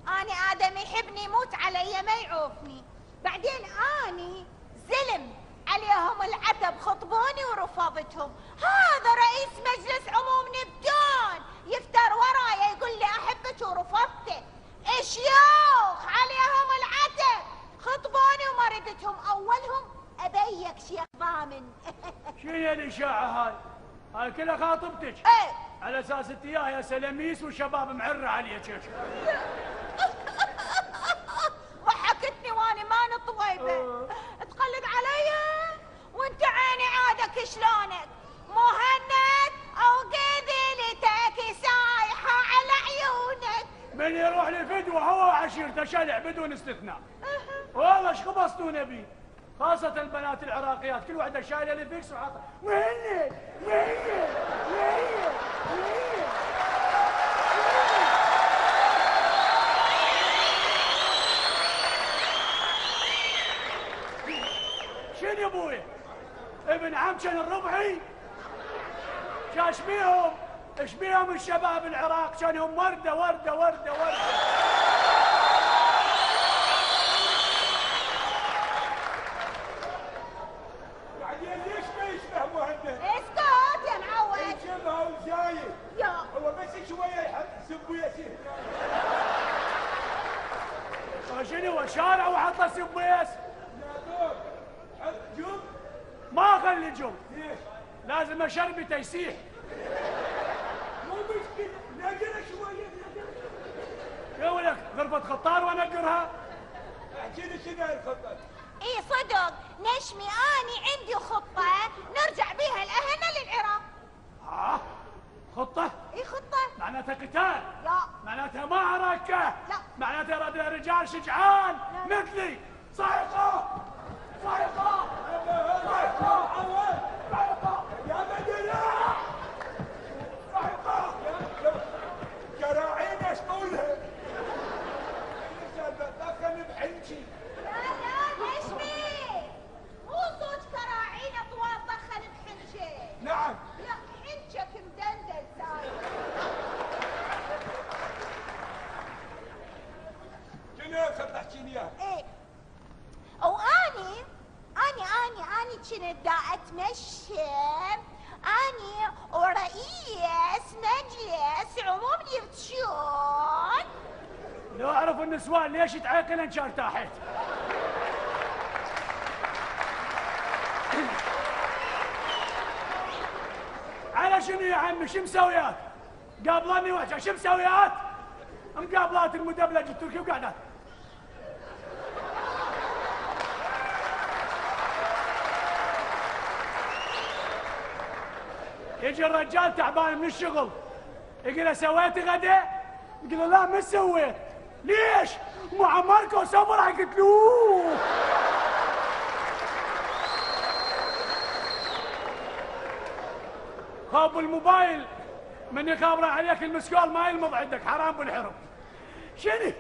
اني ادم يحبني يموت علي ما يعوفني. بعدين اني زلم عليهم العتب خطبوني ورفضتهم. هذا رئيس مجلس عموم نبتون يفتر ورايا يقول لي احبك ورفضته. شيوخ عليهم العتب خطبوني وما ردتهم. اولهم ابيك شيخ ضامن. شو هي الاشاعه هاي كلها خاطبتك؟ ايه على اساس انت يا سلاميس والشباب معره عليك. شلونك؟ مهند او قذلتك سايحة على عيونك. من يروح لفدوة هو وعشيرته شلع بدون استثناء. والله ايش خبصتونا بيه؟ خاصة البنات العراقيات كل واحدة شايلة الفيكس وحاطة مهند مهند مهند مهند. شنو يا ابوي؟ ابن عم كان الربعي؟ ايش بيهم؟ ايش بيهم الشباب العراق؟ كانهم وردة وردة وردة وردة. بعدين ليش ما يشبه مهند؟ اسكت يا معود. يشبه وزايد. يا هو بس شوية يحط سبوية شنو هو شارع وحط سبيس؟ لا دور حط جب. ما اخلي جم. ليش؟ لازم اشربته يسيح. مو مشكلة نقرا شوية يا ولك غرفة خطار وانقرها؟ احكي لي شنو الخطة؟ اي صدق نشمي اني عندي خطة نرجع بيها الاهلنا للعراق. خطة؟ اي خطة. معناتها قتال؟ لا. معناتها معركة؟ لا. معناتها رجال شجعان مثلي. صعقة صعقة صعقة صعقة يا بدلاء صعقة كراعين ايش طولها؟ دخل بحنشي. لا نشمي مو صوت كراعين اطوال دخل بحنشي. نعم. لا حنشك مدندل سايق. شنو خل تحكي لي اياها؟ ايه واني كنت دا اتمشى اني ورئيس مجلس عموم ديرتشون. لو اعرف النسوان ليش تعيقن ان ارتاحت. على شنو يا عمي؟ شو مسويات؟ قابلاني وحشه شو مسويات؟ مقابلات المدبلج التركي وقعدات. يجي الرجال تعبان من الشغل يقول له سويت غدا؟ يقول له لا ما سويت. ليش؟ مع ماركو صبر. قلت له خاب الموبايل من يخابره عليك المسكول ما يلمض عندك حرام بالحرم. شنو؟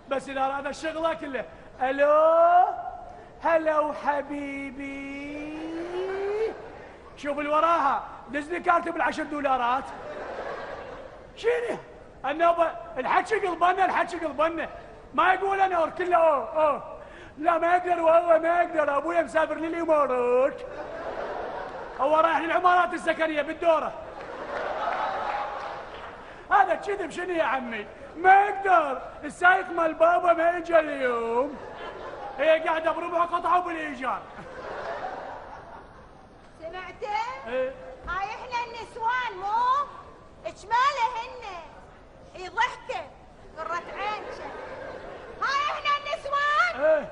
بس اذا اراد الشغله كله الو هلو حبيبي. شوف اللي وراها دز لي كاتب $10. شنو؟ النوبه الحكي قلبنا الحكي قلبنا ما يقول انا كله اوه لا ما يقدر والله ما يقدر. ابويا مسافر للامارات. هو رايح للعمارات السكنيه بالدوره. هذا كذب. شنو يا عمي؟ ما يقدر السايق مال بابا ما يجي اليوم. هي قاعده بربع قطعه بالايجار. سمعته؟ ايه هاي احنا النسوان مو؟ ايش ماله هن؟ اي ضحكه قرة عينك. هاي احنا النسوان؟ ايه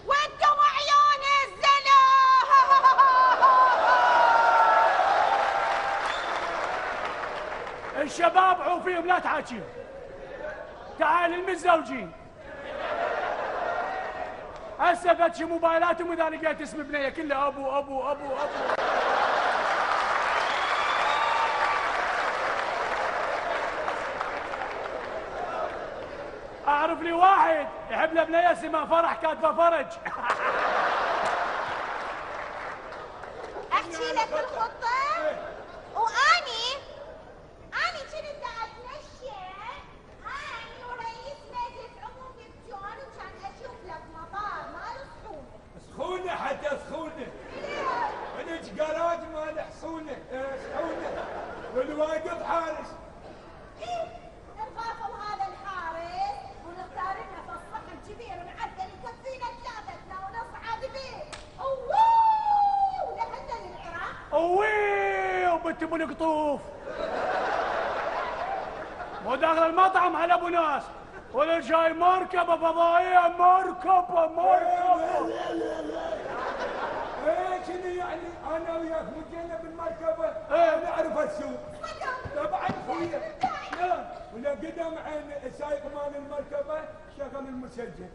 ودوا عيون الزنا. الشباب عوفيهم لا تحاكيهم. تعال المتزوجين هسه فتشي موبايلاتهم اذا لقيت اسم بنيه كله ابو ابو ابو ابو. اعرف لي واحد يحب له بنيه اسمها فرح كاتبه فرج. احكي لك الخطه. واني كنت دا اتمشى اني ورئيس مجلس عموم ديرتشون وكان اشوف لك مطار مال سخونه. سخونة حتى سخونة. عندك قراد مال حصونة سخونة والواقف حارس. ايه نخافوا هذا الحارس ونختار لنا فصحن كبير معدل يكفينا 3 ونصعد به. اوه لهنا للعراق. اوي وبنت ابو القطوف مو داخل المطعم على ابو ناس ولا جاي مركبه فضائيه. مركبه ايه شنو يعني انا وياك مجينا بالمركبه نعرف السوق طبعا خويا لا ولا قدام عين السايق مال المركبه شغل المسجل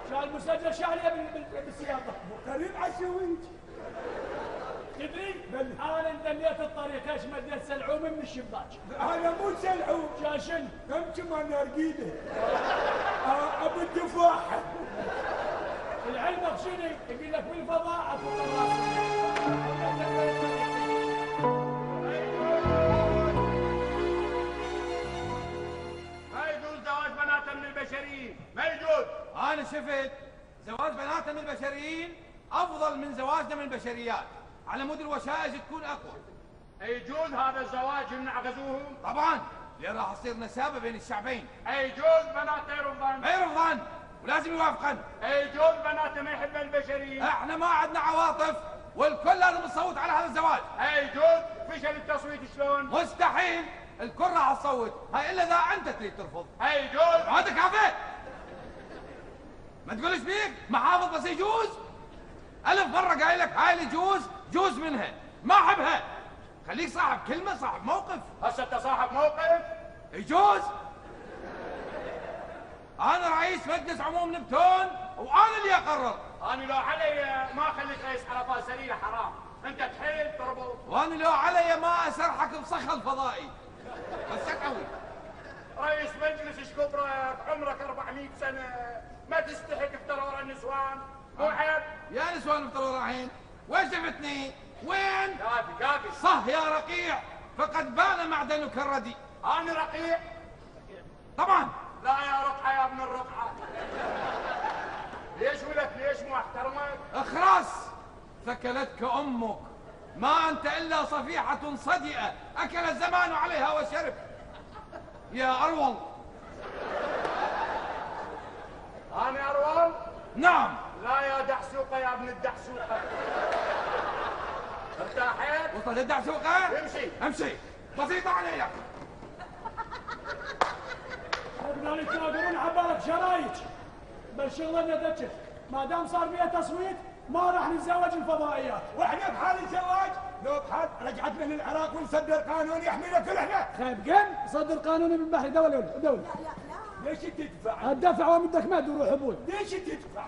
شال المسجل شاليه بالسياقه قريب على السويج تدري؟ انا اندليت الطريق ايش مديت سلعومي من الشباك انا مو سلعوم شاشن كم انا رقيده ابو التفاحه العلم شنو يقول لك بالفضاء اكو الراس ما يجوز زواج بنات من البشريين ما يجوز. انا شفت زواج بناتنا من البشريين افضل من زواجنا من البشريات على مود الوشائج تكون اقوى. يجوز هذا الزواج يمنع غزوهم؟ طبعا لان راح تصير نسابه بين الشعبين. يجوز بنات يرفضن؟ ما يرفضن ولازم يوافقن. يجوز بنات ما يحبن البشريين؟ احنا ما عندنا عواطف والكل لازم يصوت على هذا الزواج. يجوز فشل التصويت شلون؟ مستحيل الكل راح تصوت هاي الا اذا انت تريد ترفض. يجوز هذا كافي ما تقولش بيك محافظ بس يجوز. ألف مرة قايل لك هاي اللي يجوز جوز منها ما أحبها. خليك صاحب كلمة صاحب موقف. هسه أنت صاحب موقف؟ يجوز. أنا رئيس مجلس عموم نبتون وأنا اللي أقرر. أنا لو علي ما أخليك رئيس حلقات سليلة حرام. أنت تحيل تربط. وأنا لو علي ما أسرحك بصخل فضائي. بس قوي. رئيس مجلس ايش كبرك؟ عمرك 400 سنة ما تستحق تفتر ورا النسوان. مو عيب؟ يا نسوان افتر ورا عين وين شفتني؟ وين؟ كافي صح يا رقيع فقد بان معدنك الردي. أنا رقيع؟ طبعا. لا يا رقعة يا ابن الرقعة. ليش ولك ليش مو احترمك؟ اخرس ثكلتك امك ما انت الا صفيحة صدئة اكل الزمان عليها وشرب. يا ارول. أنا أرول؟ نعم. لا يا دحسوقة يا ابن الدحسوقة. ارتاحت؟ وصلت الدحسوقة؟ امشي امشي بسيطة عليك. بدنا يتناقرون عبالك شرايك بالشغلة ذكر ما دام صار فيها تصويت ما راح نتزوج الفضائيات. واحنا بحال الزواج لو بحال رجعتنا للعراق ونصدر قانون يحمينا كلنا. خايب قم صدر قانوني بالبحر دولة دولة. ليش تدفع؟ الدفع ومدك ما تروح حبول. ليش تدفع؟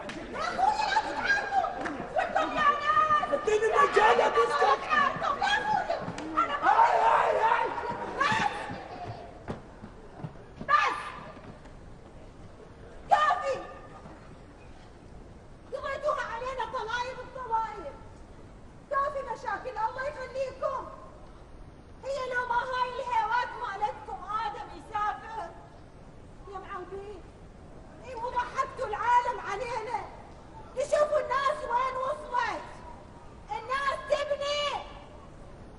اديني المجال بسكت. بس كافي قضيتوها علينا طلايب الطلايب. كافي مشاكل الله يخليكم. هي لو ما هاي الهيوات مالتكم ادم يسافر يا معودين مو ضحكتوا العالم علينا. تشوفوا الناس وين وصلت. الناس تبني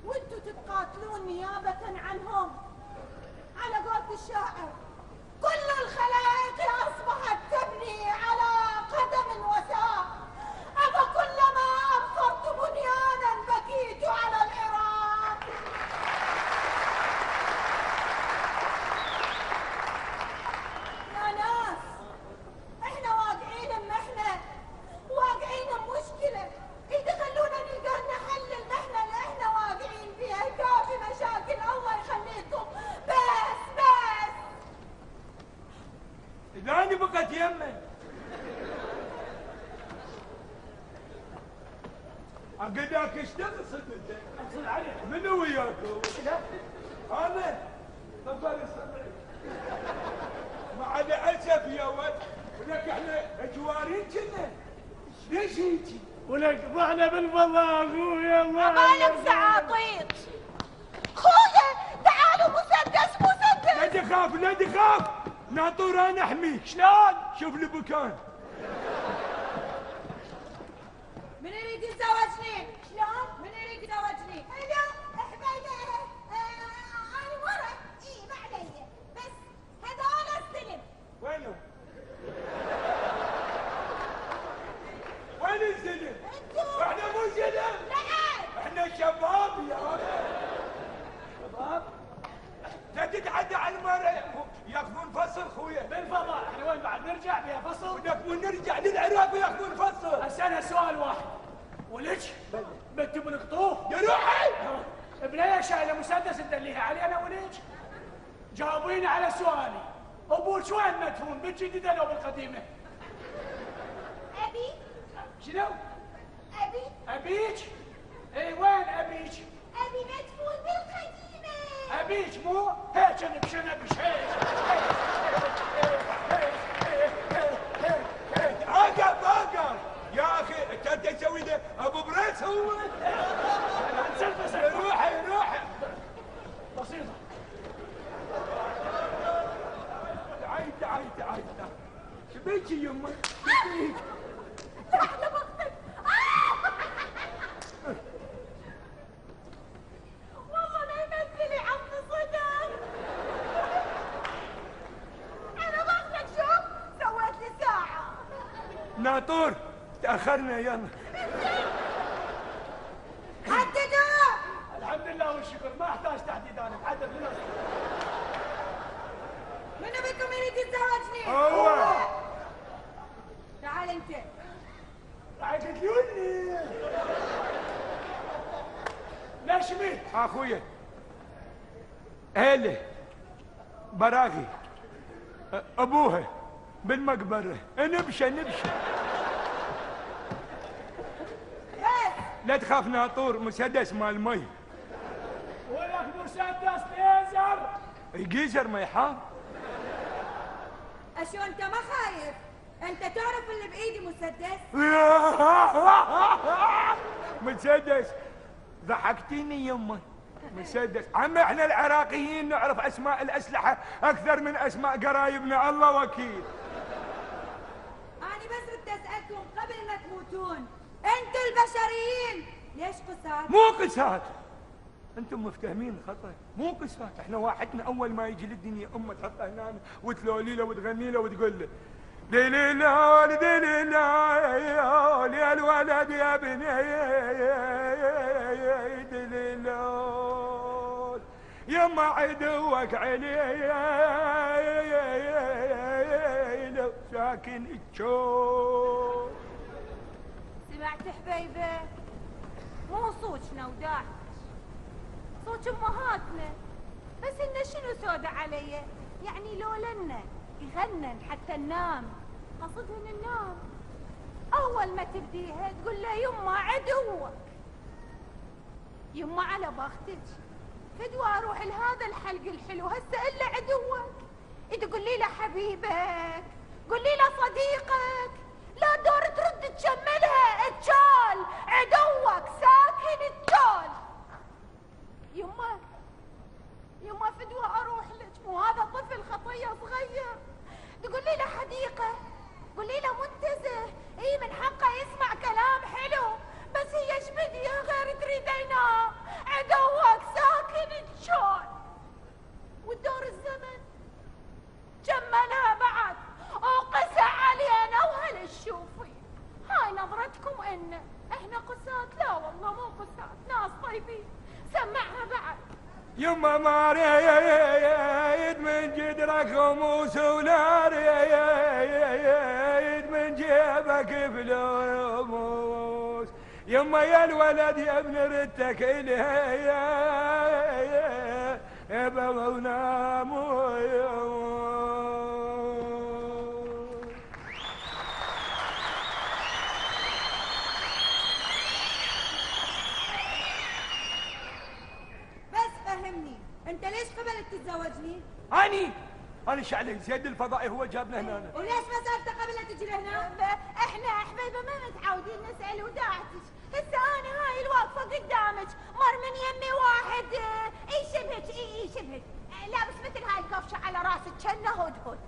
وانتوا تتقاتلون نيابة عنهم. على قولة الشاعر كل الخلائق اصبحت تبني على قدم وساق. أفكلما أبصرت بنيانا بكيت على العراق. يا ناس احنا واقعين بمحنة واقعين بمشكلة. تخلونا نلقى لنا حل المحنة اللي احنا واقعين فيها. كافي مشاكل الله يخليكم. بس إذا أنا بقت يمي أقدرك اشتغل صدق. اغسل عليك. منو وياكم؟ أنا تفضل السمعي. مع الأسف يا ولد ولك احنا اجوارين كنا. ليش هيجي؟ ولك ضعنا بالفضاء اخويا الله. عبالك زعاطيط. خويا تعالوا مسدس مسدس. لا تخاف لا تخاف ناطور انا احميك. شلون؟ شوف لي مكان. من يريد يتزوجني؟ شلون؟ من يريد يتزوجني؟ انا حبيبي انا ورا ما علي بس هذول استلم. وينه؟ وين الزلم؟ انتوا احنا مو زلم. لا احنا شباب يا اخي. شباب؟ لا تتعدى على المرأة ياخذون فصل خويا. بالفضاء احنا وين بعد نرجع فيها فصل؟ ونرجع للعراق وياخذون فصل. السنة سؤال واحد. ولج بنت بالقطوف يا روحي بنيه شايله مسدس تدليها علي انا ولج. جاوبيني على سؤالي، ابوك وين مدفون، بالجديده لو بالقديمه؟ أبي شنو؟ ابيك؟ اي وين ابيك؟ أبي مدفون بالقديمة. ابيك مو هيك انا بشنبش هيك. اقف يا اخي انت تسوي ذا ابو بريس هو. روحي بسيطه. تعي شبيك يمه شبيك؟ لحظة بختك. والله لا يمثل يا عم صدق. أنا بختك شوف سويت لي ساعة. ناطور تاخرنا يلا. حددوا. الحمد لله والشكر، ما احتاج تحديد، انا اتحدث بنفسي. منو بكم يريد يتزوجني؟ هو تعال انت. عقدوني. ليش ميت؟ اخويا هيله براغي ابوها بالمقبره. نبشه لا تخاف ناطور، مسدس مال مي. ولك مسدس ليزر. جيزر ما يحار. اشو انت ما خايف؟ انت تعرف اللي بايدي مسدس؟ مسدس ضحكتيني يمه. مسدس عم احنا العراقيين نعرف اسماء الاسلحه اكثر من اسماء قرايبنا، الله وكيل. انا بس بدي اسالكم قبل ما تموتون، انتوا البشريين ليش قسات؟ مو قسات، انتم مفتهمين خطا. مو قسات، احنا واحدنا اول ما يجي للدنيا امه تحطه هنا وتلولي له وتغني له وتقول له دليلول دليلول يا الولد يا ابني دليلول يما عدوك علي لو ساكن الجو. سمعت حبيبه؟ مو صوتنا وداعش، صوت امهاتنا، بس انه شنو سودة علي؟ يعني لو لنا يغنن حتى ننام، قصدهن ننام. اول ما تبديها تقول له يما عدوك، يما على بختك فدوى اروح لهذا الحلق الحلو هسه الا عدوك. تقولي له حبيبك، قولي له صديقك، لا دور ترد تجملها الجال عدوك ساكن الجال. يما فدوى اروح لك، مو هذا طفل خطيه صغير. تقولي له حديقه، قولي له منتزه، اي من حقه يسمع كلام حلو، بس هي ايش بديها غير تريد ينام. عدوك ساكن الجال. والدور الزمن جملها بعد وقسى علينا وهالشوفي. هاي نظرتكم ان احنا قسات؟ لا والله مو قسات، ناس طيبين. سمعها بعد. يما ما ريد من جدرك غموس ولا ريد من جيبك فلوس. يما يا الولد يا ابن ردتك اليه يا بابا وناموا انت ليش قبلت تتزوجني؟ أنا شعلي زيد الفضائي هو جابنا هنا. وليش ما سالته قبل لا تجي لهنا؟ احنا حبيبه ما متعودين نسال وداعتك، هسه انا هاي الواقفه قدامك مر من يمي واحد يشبهك يشبهك لابس مثل هاي القفشه على راسك كانه هدهد.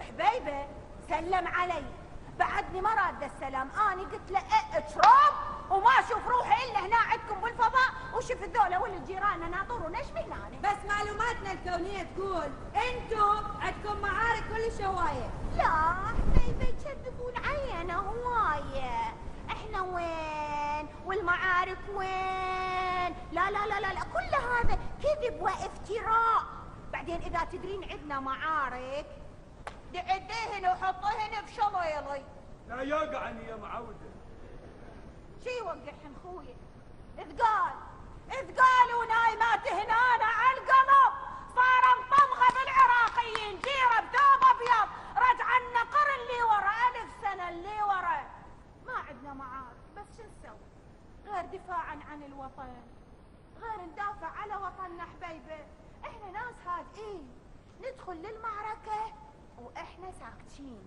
حبيبه سلم علي، بعدني ما راد السلام، اني قلت له اشرب وما اشوف روحي الا هنا عندكم بالفضاء وشوف الذولا ولد جيراننا ناطرون ايش هنا. بس معلوماتنا الكونيه تقول انتوا عندكم معارك كلش هوايه. لا حبيبي يكذبون علينا هوايه، احنا وين والمعارك وين؟ لا لا لا لا, لا. كل هذا كذب وافتراء. بعدين اذا تدرين عندنا معارك دعديهن وحطيهن بشليلي. لا يقعني يا معوده، شي يوقعهن خويا؟ اثقال ونايمات هنا على القلب، صار مطمغه بالعراقيين، جيره بثوب ابيض، رجع النقر اللي ورا 1000 سنه اللي ورا. ما عندنا معارك، بس شو نسوي؟ غير دفاعا عن الوطن، غير ندافع على وطننا حبيبه. احنا ناس هادئين، ندخل للمعركه واحنا ساكتين،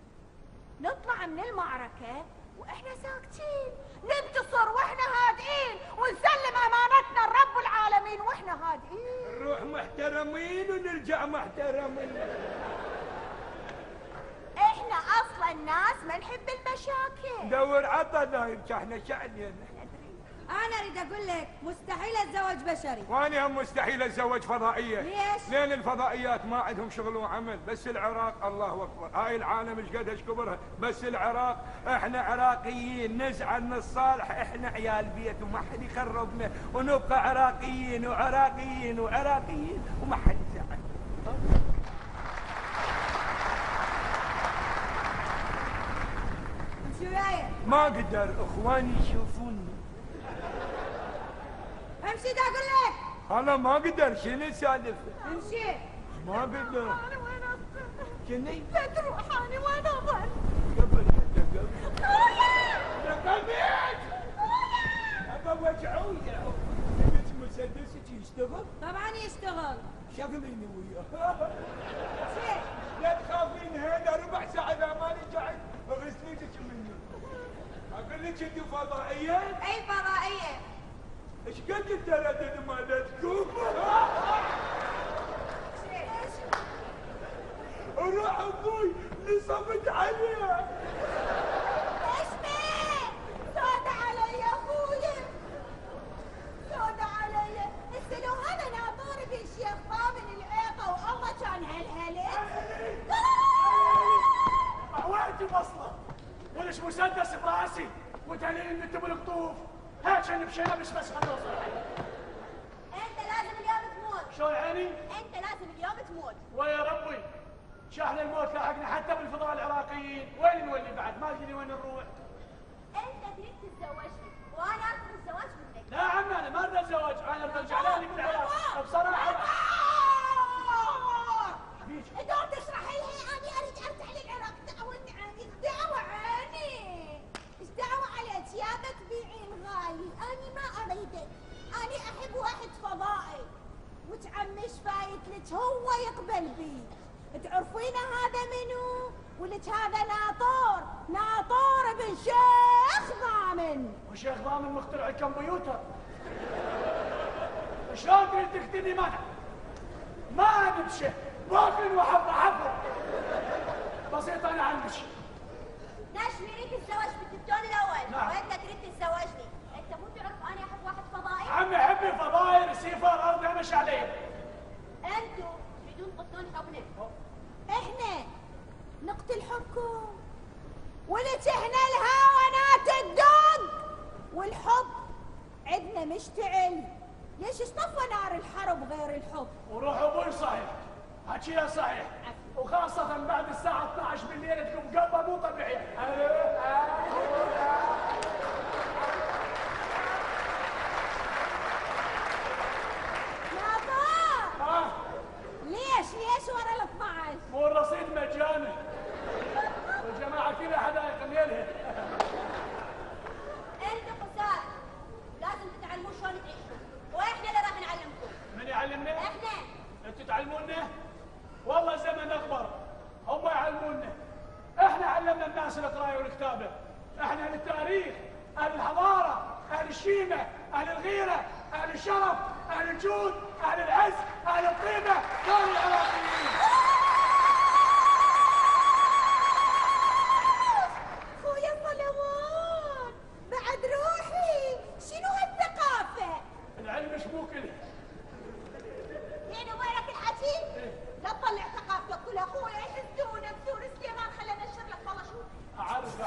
نطلع من المعركه واحنا ساكتين، ننتصر واحنا هادئين، ونسلم امانتنا لرب العالمين واحنا هادئين. نروح محترمين ونرجع محترمين. احنا اصلا ناس ما نحب المشاكل. دور عطنا احنا شعلنا. انا اريد اقول لك مستحيل اتزوج بشري. وانا هم مستحيل اتزوج فضائيه. ليش؟ لان الفضائيات ما عندهم شغل وعمل، بس العراق الله اكبر، هاي العالم ايش قد ايش كبرها، بس العراق احنا عراقيين نزعل من الصالح، احنا عيال بيت وما حد يخربنا، ونبقى عراقيين وعراقيين وعراقيين وما حد يزعل. امشي وياي. ما اقدر اخواني يشوفوني. امشي دا اقول لك. انا ما اقدر، شنو السالفه؟ امشي. ما اقدر. انا وين اصل؟ شنو؟ تروح انا وين اظل؟ قبل قبل خويا رقمت ابى وجعوي. جبت مسدسك يشتغل؟ طبعا يشتغل. شغليني وياه. امشي. لا تخافين، هذا ربع ساعه اذا ماني قاعد اغسليتك مني. اقول لك انت فضائيه؟ اي فضائيه. ايش قد التردد مالتكم؟ روح ابوي اللي صبت عليه. اسمع، سود علي يا اخويا، سود علي. هسه لو هذا ناطور بالشيخ ضامن العيقه والله كان هالهلك. وين اصلا؟ ولش مسدس براسي وتعليل انت بالقطوف، هيك مشينا بس خلص. انت لازم اليوم تموت. شو يعني؟ انت لازم اليوم تموت. ويا ربي شحن الموت لاحقنا حتى بالفضاء العراقيين، وين نولي بعد؟ ما ادري وين نروح. انت تريد تتزوجني وانا ارفض الزواج منك. لا عم انا ما اريد الزواج، انا اريد الجعلاني بالعراق بصراحه. دور تشرحي لي، انا اريد ارجع للعراق. دعوني عني، دعوة عني. ايش دعوة عليك يابك بعين غالي؟ انا ما اريدك، انا احب واحد فضائي، وتعمش فايت لك هو يقبل بي. تعرفين هذا منو؟ ولك هذا ناطور بن شيخ ضامن. وشيخ ضامن مخترع الكمبيوتر. شلون تريد تقتلني؟ ما نمشي، ممكن وحفر بسيط. انا عندش نشمي ريت الزواج بالدكتور الاول. نعم. وانت تريد تتزوجني، انت مو تعرف انا احب واحد فضائي؟ عمي حبي فضاير رسيفر ارض امش علي. انتوا تريدون تقتلون حبنا، احنا نقتل حبكم. ولك احنا الهاونات الدق والحب عندنا مشتعل. ليش اصطفى نار الحرب غير الحب؟ وروح ابوي صحيح، حكيها صحيح، وخاصة بعد الساعة 12 بالليل تكون قلبه مو طبيعي. ناطور ليش ورا ال 12؟ مو الرصيد مجاني، والجماعة كلها حدائق الليلة. انتوا قساة لازم تتعلمون شلون تعيشون، واحنا اللي راح نعلمكم. من يعلمنا؟ احنا. انتوا تعلمونا؟ والله زمن اكبر، هم يعلمونا. احنا علمنا الناس القرايه والكتابه، احنا اهل التاريخ، اهل الحضاره، اهل الشيمه، اهل الغيره، اهل الشرف، اهل الجود، اهل العز، اهل الطيبه، كانوا العراقيين. خويا صلوان بعد روحي، شنو هالثقافه؟ العلم مش مو كله. يعني وينك الحكي؟ لا تطلع ثقافتك كلها. اخويا يحسدونك، سور سليمان خلينا نشر لك والله شو. اعرف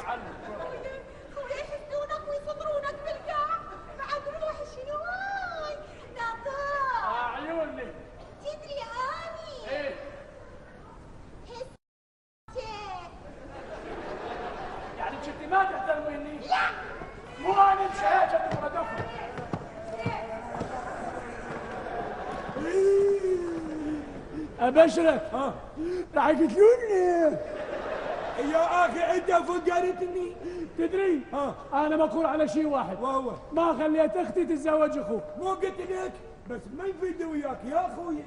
خويا يحسدونك ويصدرونك بالقاع. بعد روحي شنو هاي؟ ناطور عيوني. تدري اني ايه ابشرك راح يقتلوني. يا اخي انت فقرتني. تدري انا مقهور على شيء واحد، وهو ما خليت اختي تتزوج اخوك. مو قلت لك بس ما يفيد وياك يا اخوي.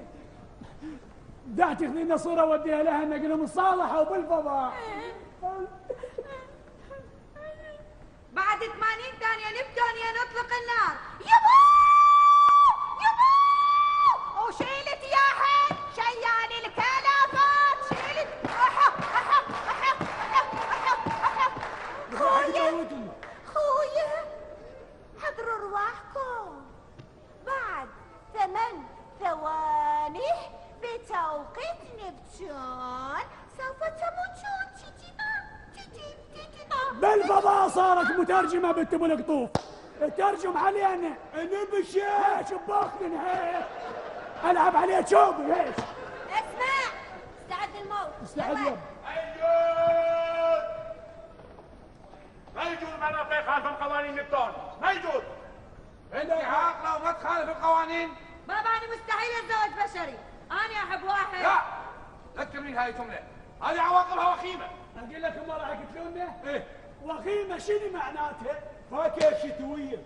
دع تاخذين صوره وديها لها نقول مصالحه وبالفضاء. بعد 80 ثانية نبتون نطلق النار. يبو وشيلت يا حد شيان الكلافات شيلت. خويا حضروا رواحكم بعد 8 ثواني بتوقيت نبتون سوف تموتون. بالفضاء صارت مترجمه بنت ابو القطوف. ترجم علي انا بالشيء شباك من هيك العب عليه شوب ليش؟ اسمع استعد الموت. استعد يب. ما يجوز مرة يخالف القوانين نبتون، ما يجوز. انت عاقله وما تخالف القوانين. بابا انا مستحيل اتزوج بشري، انا احب واحد. لا لا تكملين هاي الجمله، هذه عواقبها وخيمه. اقول لكم ما راح يقتلونا؟ ايه وخيمه شنو معناتها؟ فاكهه شتويه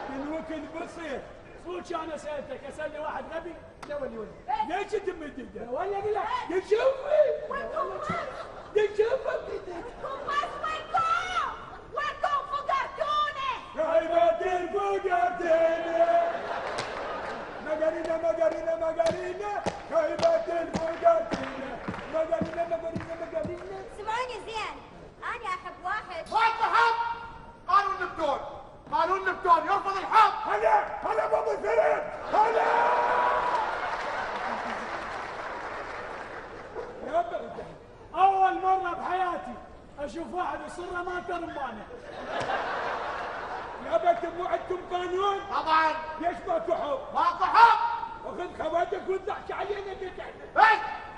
تنوكل بالصيف. صوت انا سالتك اسالني واحد غبي لا ولي ولي. ليش تمدد؟ ولا اقول لك شوفي شوفي وينكم فقرتوني. خيبتين فقرتين مقارينا خيبتين فقرتين مقارينا. سمعوني زين، انا احب واحد. ماكو حب. قانون نبتون يرفض الحب. هلا بابا سلام هلا يا بنت. اول مره بحياتي اشوف واحد يصر ما ترمانه. يا بنت مو عندكم قانون؟ طبعا. ليش ماكو حب؟ ماكو حب. وخذ خواتك وتضحك علينا ايش؟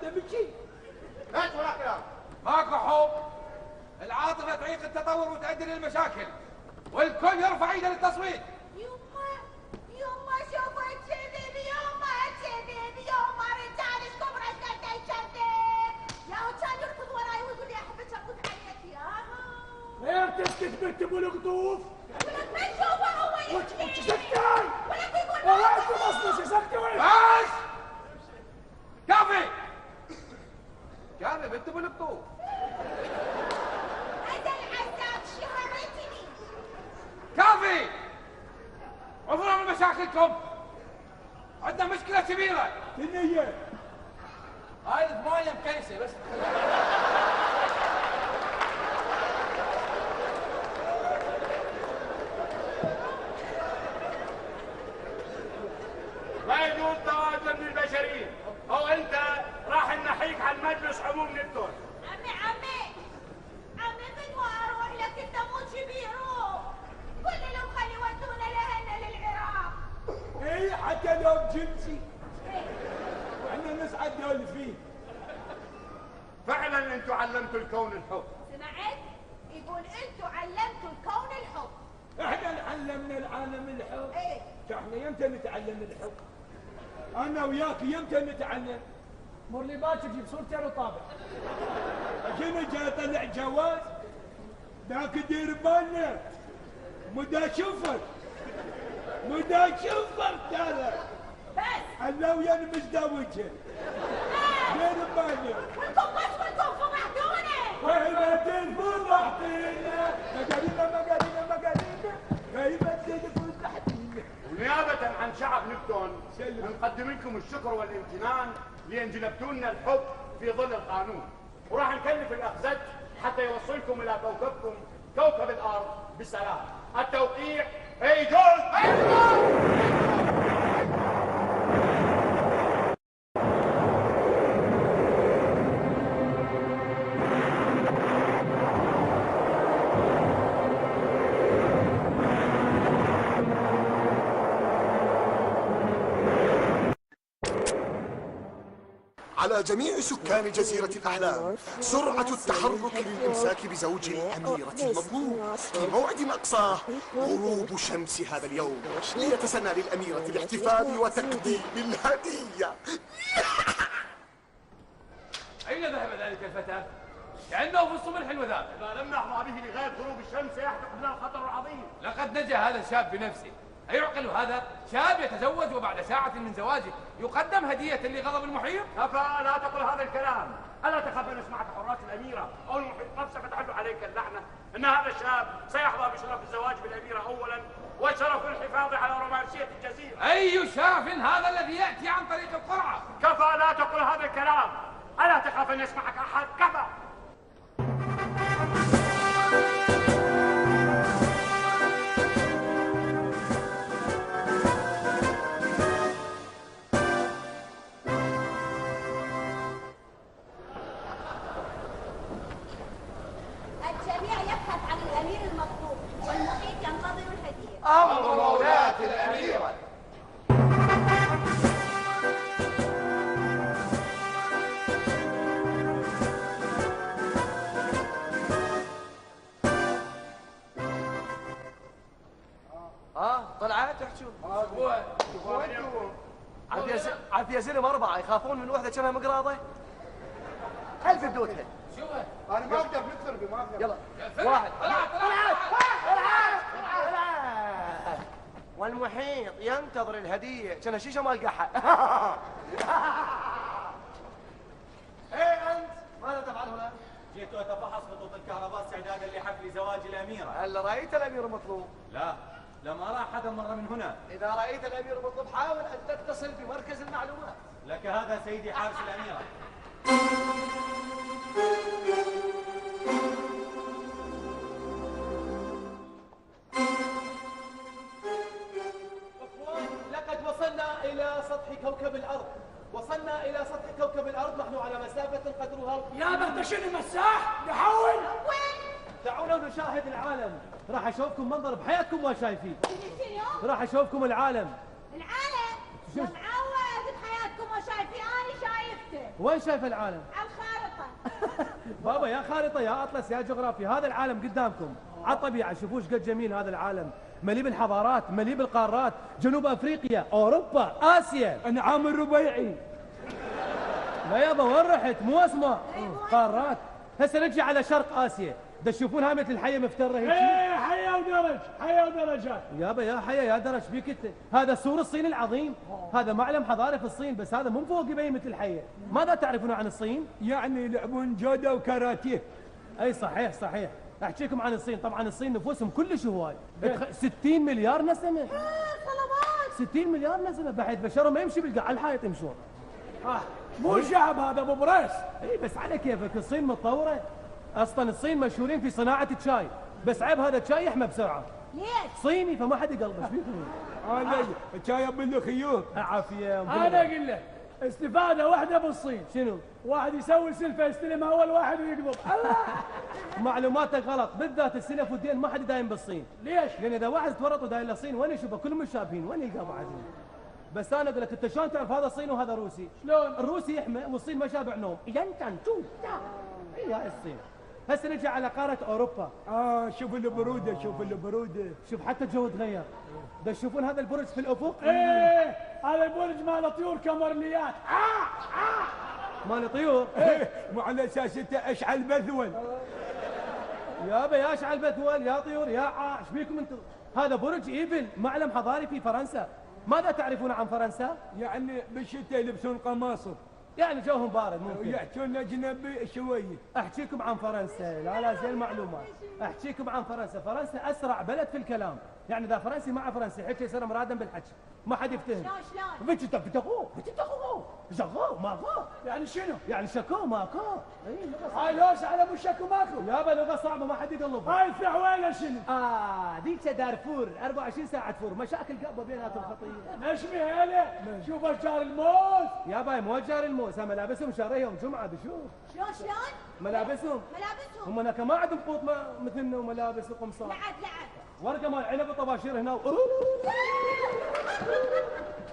تبكي ايش ولا كلام؟ ماكو حب. العاطفه تعيق التطور وتؤدي للمشاكل، والكل يرفع ايده للتصويت. يما شوفوا الكذب يما رجال الصبر اشتد يكذب. يا هو كان يركض وراي ويقول لي احبك اركض عليك ياها. غير تسكت بنت ابو القطوف. ولك ما تشوفه هو يكذب. سكتي ولك يقول والله انت مصمصي سكتي وين؟ بس كافي بنت ابو القطوف. هذا العذاب شهرتني. كافي عذرا من مشاكلكم، عندنا مشكله كبيره. تنية هاي الثمانيه مكيسه بس. ما يجوز تواجد للبشريين، او انت راح نحيك عن مجلس عموم نبتون. عمي بدو اروح لكن تموت بيروح. كل لهم خلي يودونا لهنا للعراق. اي حتى لو بجنسي احنا نسعد دول فيه. فعلا انتم علمتوا الكون الحب. سمعت؟ يقول انتوا علمتوا الكون الحب. احنا علمنا العالم الحب. ايه احنا يمتى نتعلم الحب؟ انا وياك يمتى نتعلم؟ مر لي باكر جيب صورتين وطابع. شنو جاي طلع جواز؟ ذاك دير بالنا مدى شفر ترى بس الا ويا مزدوجه دير بالنا. وانتم فضحتوني. خيبتين فضحتينا مقارينا خيبتين فضحتينا. ونيابة عن شعب نبتون نقدم لكم الشكر والامتنان لان جلبتونا الحب في ظل القانون، وراح نكلف الاخزج حتى يوصلكم الى كوكبكم كوكب الارض بسلام. التوقيع اي جول. على جميع سكان جزيرة الأحلام سرعة التحرك للإمساك بزوج الأميرة المظلوم في موعد مقصاه غروب شمس هذا اليوم، ليتسنى للأميرة الاحتفال وتقديم الهدية. أين ذهب ذلك الفتى؟ كأنه في الصبح الوثاق. إذا لم نحظى به لغاية غروب الشمس سيحدث بنا الخطر العظيم. لقد نجا هذا الشاب بنفسه. أيعقل هذا؟ شاب يتزوج وبعد ساعة من زواجه يقدم هدية لغضب المحيط؟ كفى، لا تقل هذا الكلام. ألا تخاف أن سمعت حراس الأميرة أو المحيط نفسه فتحل عليك اللعنة؟ إن هذا الشاب سيحظى بشرف الزواج بالأميرة أولا وشرف الحفاظ على رومانسية الجزيرة. أي شرف هذا الذي يأتي عن طريق القرعة؟ كفى، لا تقل هذا الكلام. ألا تخاف أن يسمعك أحد؟ كفى. الجميع يبحث عن الأمير المطلوب والمحيط ينتظر الهدية. أمر مولاة الأميرة. طلعت تحجون. عاد يا زلم 4 يخافون من وحده كانها مقراضه. ألف بدوتها. شوفه أنا ما أقدر نكسر بما أقدر. يلا 1 طلعت. والمحيط ينتظر الهديه كان شيشه ما القاها. ايه انت ماذا تفعل هنا؟ جئت أتفحص خطوط الكهرباء استعدادا لحفل زواج الأميرة. هل رأيت الأمير مطلوب؟ لا، لم أرى أحدا مر من هنا. إذا رأيت الأمير مطلوب حاول أن تتصل بمركز المعلومات. لك هذا سيدي حارس الأميرة. أخوان، لقد وصلنا إلى سطح كوكب الأرض. وصلنا إلى سطح كوكب الأرض، نحن على مسافة قدرها. يا بختشني مساح نحول. دعونا نشاهد العالم. راح أشوفكم منظر بحياتكم ما شايفين. راح أشوفكم العالم. العالم؟ يا معود بحياتكم ما شايفين، أنا شايفته. وين شايف العالم؟ على الخارطة. بابا يا خارطة يا أطلس يا جغرافيا، هذا العالم قدامكم على الطبيعة. شوفوا ايش قد جميل هذا العالم، مليء بالحضارات، مليء بالقارات، جنوب أفريقيا، أوروبا، آسيا. أنعام الربيعي. لا يابا وين رحت؟ مو أسماء قارات. هسه نجي على شرق آسيا. دا تشوفون هاي مثل الحية مفترة هيك. ايه حية ودرج، حية ودرجات. يابا يا حية يا درج بيك انت. هذا سور الصين العظيم، هذا معلم حضاري في الصين، بس هذا من فوق يبين مثل الحية. ماذا تعرفون عن الصين؟ يعني يلعبون جودة وكاراتيه. اي صحيح صحيح. احكيكم عن الصين. طبعا الصين نفوسهم كلش هواي. 60 مليار نسمة. صلوات. 60 مليار نسمة، بحيث بشرهم ما يمشي بالقاع على الحائط يمشون. مو شعب هذا ابو بريس. اي بس على كيفك، الصين متطورة. اصلا الصين مشهورين في صناعة الشاي، بس عيب هذا الشاي يحمى بسرعة. ليش؟ صيني فما حد يقلبه. ايش بيكم؟ أنا شاي أبن خيوط. عافية. انا اقول لك استفادة واحدة بالصين. شنو؟ واحد يسوي سلفة يستلمها اول واحد ويقبض. الله. معلوماتك غلط، بالذات السلف والدين ما حد دايم بالصين. ليش؟ لان اذا واحد تورط ودايم للصين وين يشوفه؟ كلهم متشابهين، وين يلقاه بعدين؟ بس انا اقول لك انت شلون تعرف هذا صيني وهذا روسي؟ شلون؟ الروسي يحمى والصين ما شابع نوم. ينتن تو. اي هاي الصين. هسه نجي على قارة اوروبا. شوف البرودة، شوف البرودة. شوف حتى الجو تغير. دا تشوفون هذا البرج في الافق؟ ايه هذا البرج مال طيور كمرليات. مال طيور؟ ايه مو على اساس انت اشعل بذول. يابا يا اشعل بذول يا طيور يا ايش بيكم انتم؟ هذا برج ايفل، معلم حضاري في فرنسا. ماذا تعرفون عن فرنسا؟ يعني بالشتاء يلبسون قماصر، يعني جوهم بارد ممكن. يحكون اجنبي شويه. احكيكم عن فرنسا، لا زين المعلومات. احكيكم عن فرنسا. فرنسا اسرع بلد في الكلام، يعني اذا فرنسي مع فرنسي حكي يصير مرادم بالحكي، ما حد يفتهم. شلون؟ شغو ماكو. يعني شنو؟ يعني شكو ماكو. هاي لوسة على ابو شكو ماكو. يابا لغه صعبه ما حد يقلبها. هاي الفعويلة شنو؟ ديك دارفور 24 ساعه تفور، مشاكل قبه بيناتهم خطيه. نشمي هيله. شوف اشجار الموز. يابا مو اشجار الموز، ملابسهم شاريه يوم جمعه بشوف. شلون؟ ملابسهم هم هناك ما عندهم قوط مثلنا وملابس وقمصان. لعب ورقه مال عنب وطباشير هنا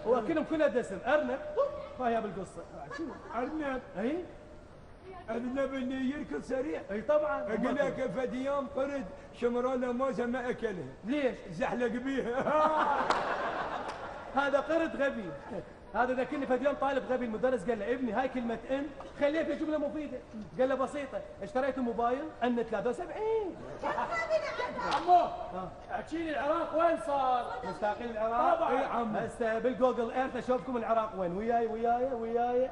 واكلهم كلها دسم. ارنب فهي بالقصه. شنو ارنب؟ اي ارنب اللي يركض سريع. اي طبعا. اقول لك فد يوم قرد شمروا له موزه ما اكلها. ليش؟ زحلق بيها. هذا قرد غبي. هذا ذكرني في يوم طالب غبي المدرس قال له ابني هاي كلمة ان خليها في جملة مفيدة. قال له بسيطة، اشتريت موبايل ان 73. عمو احكي لي العراق وين صار؟ مشتاقين العراق؟ طبعا اي عم. هسه بالجوجل ايرث اشوفكم العراق وين. وياي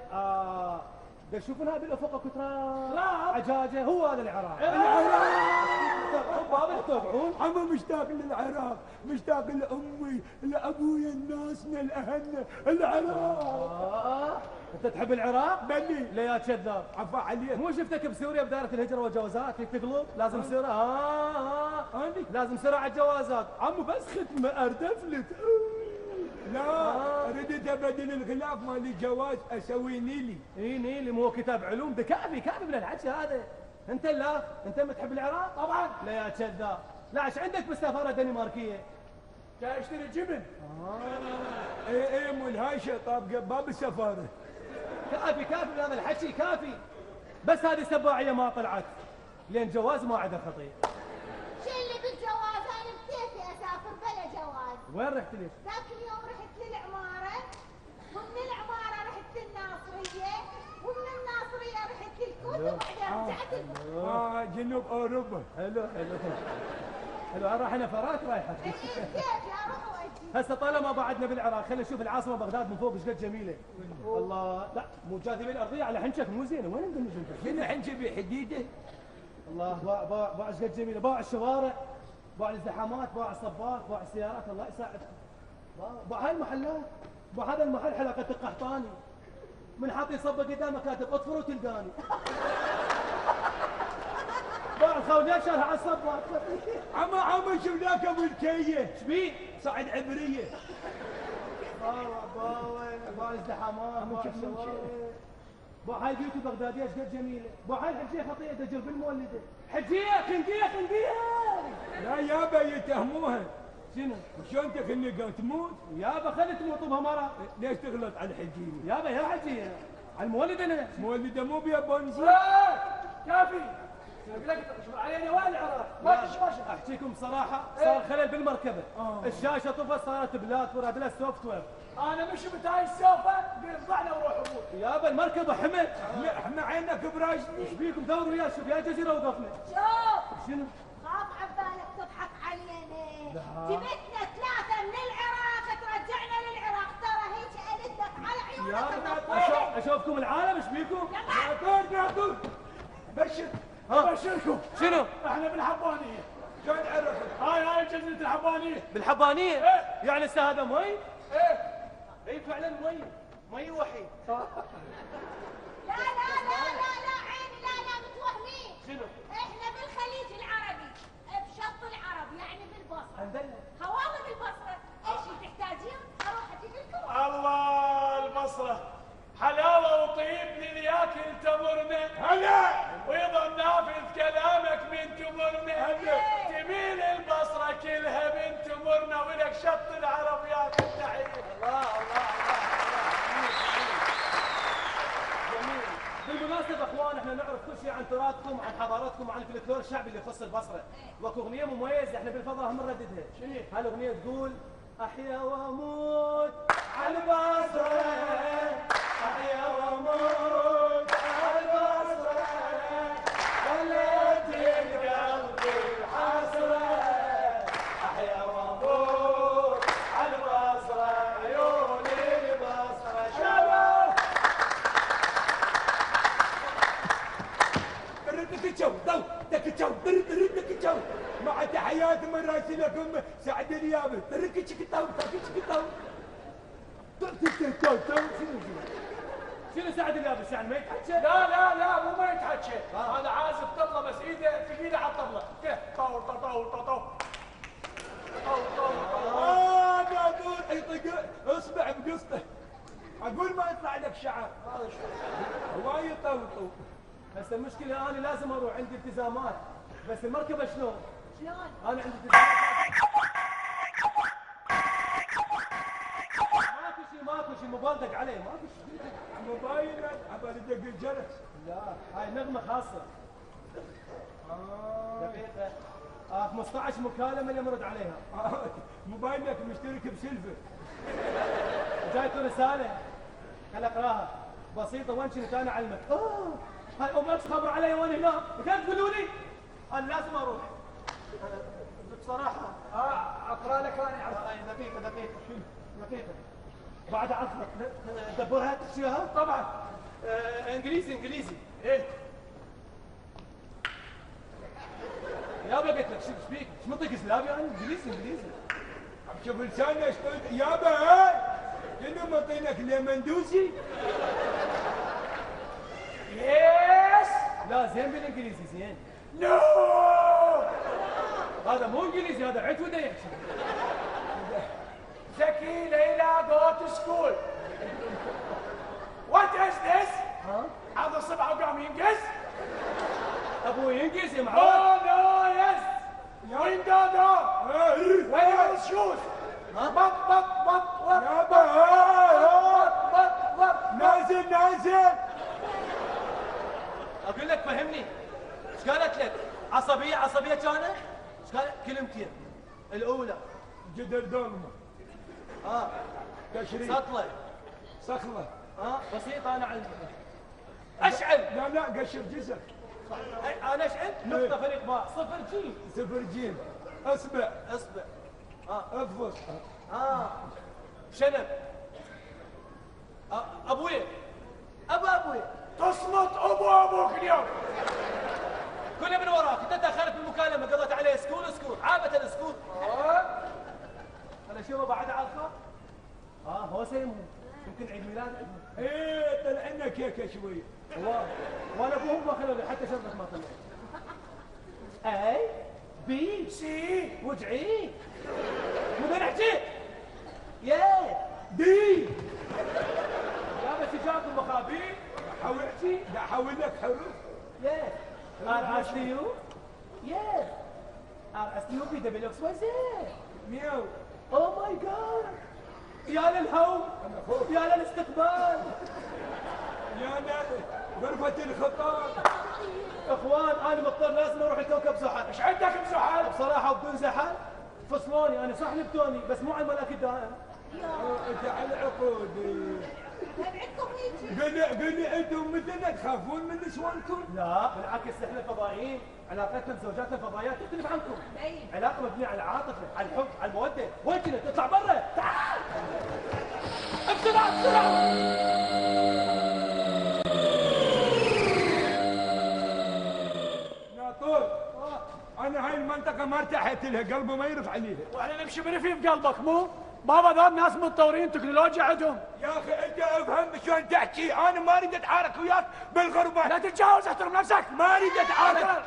تشوفونها بالافق كتراب عجاجه. هو هذا العراق. هذا تتابعون. عمو مشتاق للعراق، مشتاق لامي لابويا الناسنا الاهلنا العراق. انت تحب العراق؟ بلي. لا يا كذاب. عفا عليك. مو شفتك بسوريا بدائره الهجره والجوازات فيك تقلب؟ لازم سرعه. لازم سرعه على الجوازات. عمو بس ختمه اردفلت. لا ردت ابدل الغلاف مال الجواز اسوي نيلي. اي نيلي مو كتاب علوم. ده كافي من الحكي هذا. انت لا انت متحب العراق؟ طبعا. لا يا كذاب. لا ايش عندك بالسفاره دنماركيه؟ جاي اشتري جبن. اي مو الهايشه طابقه باب السفاره. كافي من هذا الحكي كافي. بس هذه سباعيه ما طلعت لين جواز ما عدا خطيه. شو اللي بالجواز؟ انا بكيفي اسافر بلا جواز. وين رحت ليش؟ ذاك اليوم رحت للعماره، ومن العماره رحت للناصريه، ومن الناصريه رحت للكوت، وبعدين رجعت جنوب اوروبا. حلو راح انا فرات رايحه. كيفي اروح واجي. هسه طالما بعدنا بالعراق خلينا نشوف العاصمه بغداد من فوق ايش قد جميله. الله لا مو جاذبيه الارضيه على حنشك مو زينه. وين نقول نجم؟ شنو حنشك بحديده؟ الله باع ايش قد جميله. باع الشوارع، باع الازدحامات، باع الصباك، باع السيارات. الله يساعدك. باع هاي المحلات. باع هذا المحل حلقه القحطاني من حاط يصبق قدامه كاتب اطفر وتلقاني. باع الخوليات شارها على الصباك. عم شوف ذاك ابو الكيه شبيه؟ صعد عبريه. باع الازدحامات، باع الشوارع. باع هاي البيوت البغداديه ايش قد جميله. باع هاي الحجيه خطيه دجر بالمولده. حجيه خنقيه. لا يابا يتهموها. شنو؟ شلون تخنقها تموت؟ يابا خلي تموت بها مرة. ليش تغلط على الحجيه؟ يابا يا حجيه على المولده انا. مولده مو بيا بونزي. كافي. اقول لك تشوف علينا وين العراق؟ ما تشوف. احكيكم بصراحه صار خلل بالمركبه. الشاشه طفت صارت بلاك وراد لها سوفت وير. انا مش بتاعي السوفه قطعنا وروح ابوك. يابا المركبه حمل. احنا عينك براشني. ايش بيكم دوروا وياه شوف يا جزيره وقفنا. شوف شنو؟ خاف عبالك تضحك علينا. جبتنا 3 من العراق ترجعنا للعراق. ترى هيك قالتك على عيونك. اشوفكم العالم ايش بيكم؟ ناطور بشركم. شنو؟ احنا بالحبانيه. شلون عرفت؟ هاي جزيره الحبانيه. بالحبانيه؟ ايه. يعني هسه هذا مي؟ ايه. اي فعلا مي وحي. لا عيني لا متوهمين. شنو؟ احنا بالخليج العربي بشط العرب يعني بالبصره. هواوي بالبصره. ايش تحتاجين؟ اروح اجيب لكم. الله البصره حلاوه وطيب للياكل تمرنا. هلا ويظل نافذ كلامك من تمرنا. تميل البصره كلها من تمرنا ولك شط العرب ياكل تحيه. الله جميل. بالمناسبة اخوان احنا نعرف كل شيء عن تراثكم وعن حضارتكم وعن الفلكلور الشعبي اللي يخص البصرة. واكو اغنية مميزة احنا بالفضاء هم نرددها. شنو؟ هالاغنية تقول احيا واموت على البصرة، احيا واموت على البصرة، خليت القلب الحسرة، احيا واموت على البصرة، عيون البصرة شباب. مع تحيات مراسلكم سعد اليابس. شنو سعد اليابس يعني ما يتحكى؟ لا مو ما يتحكى. هذا عازف طبلة بس ايده ثقيلة على الطبلة. طول ناطور يطق اصبع بقصته. اقول ما يطلع لك شعر. هذا شو؟ هواي طوطو. هسه المشكلة انا لازم اروح عندي التزامات. بس المركبة شلون؟ انا عندي ماكو شيء موبايل دق عليه ماكو شيء. موبايلك عبالي دق الجرس. لا هاي نغمة خاصة. دقيقة 15 مكالمة اللي مرد عليها. موبايلك مشترك بسلفة. جايته رسالة خل اقراها بسيطه. وين كنت انا اعلمك؟ هاي امك خبر علي وانا هنا، كيف تقولوا لي؟ انا لازم اروح. بصراحه اقرا لك انا. دقيقه بعد عرفت دبرها تحشيها؟ طبعا. انجليزي. ايه يابا قلت لك شو بيك؟ ايش منطق اسلامي انا؟ انجليزي. شوف لساني اشتغل يابا هاي كنا معطينك ليمندوسي. يس لا زين بالانجليزي زين. نو هذا مو انجليزي، هذا عيد وده يحكي. زكي ليلى go to school. What is this؟ هذا الصبح وقام ينقز؟ ابوي ينقز يا Oh معود. no yes. Window door. Where are his shoes؟ بط يابا نازل. اقول لك فهمني. ايش قالت لك؟ عصبيه كانت؟ ايش قالت؟ كلمتين. الاولى جدر دولمه. تشريف. سطله. صخله. بسيطه انا اعلمك. اشعل. لا قشر جزر. انا اشعل نقطه فريق باء 0 جيم. اصبع. افضل. شنب. ابويا. تصمت ابوك اليوم. كنا من وراك، انت دخلت بالمكالمه قضيت عليه سكول عابه السكول. انا اشوفه بعد عرفه. هو سيمه يمكن عيد ميلاد. ايه طلع لنا كيكه شويه. وانا ابوهم ما خلوني حتى شربت ما طلعت. اي بي سي وجعي مو نحكي يا دي يا بس جاكم مخابيل حاولتي دا حاول لك حروف. يا ار اس تي يو يا ار اس تي يو بي دبل اكس واي زد ميو. اوه ماي جاد يا للهوم يا للاستقبال يا غرفة الخطاب. اخوان انا مضطر لازم اروح الكوكب زحل. ايش عندك بزحل؟ بصراحه بدون زحل فصلوني. انا صح نبتوني بس مو على الملاك الدائم. انت على عقود. قولي انتم مثلنا تخافون من نسوانكم؟ لا بالعكس احنا فضائيين، علاقتنا بزوجاتنا الفضائيات تختلف عنكم. علاقه مبنيه على العاطفه، على الحب، على الموده. وين كنت؟ اطلع برا تعال بسرعه. ناطور انا هاي المنطقه ما ارتحت لها، قلبي ما يرف عليها. واحنا نمشي برفيف قلبك مو؟ بابا ذول ناس متطورين تكنولوجيا عندهم. يا اخي انت افهم شلون تحكي، انا ما اريد اتعارك وياك بالغربه. لا تتجاوز، احترم نفسك. ما اريد اتعارك.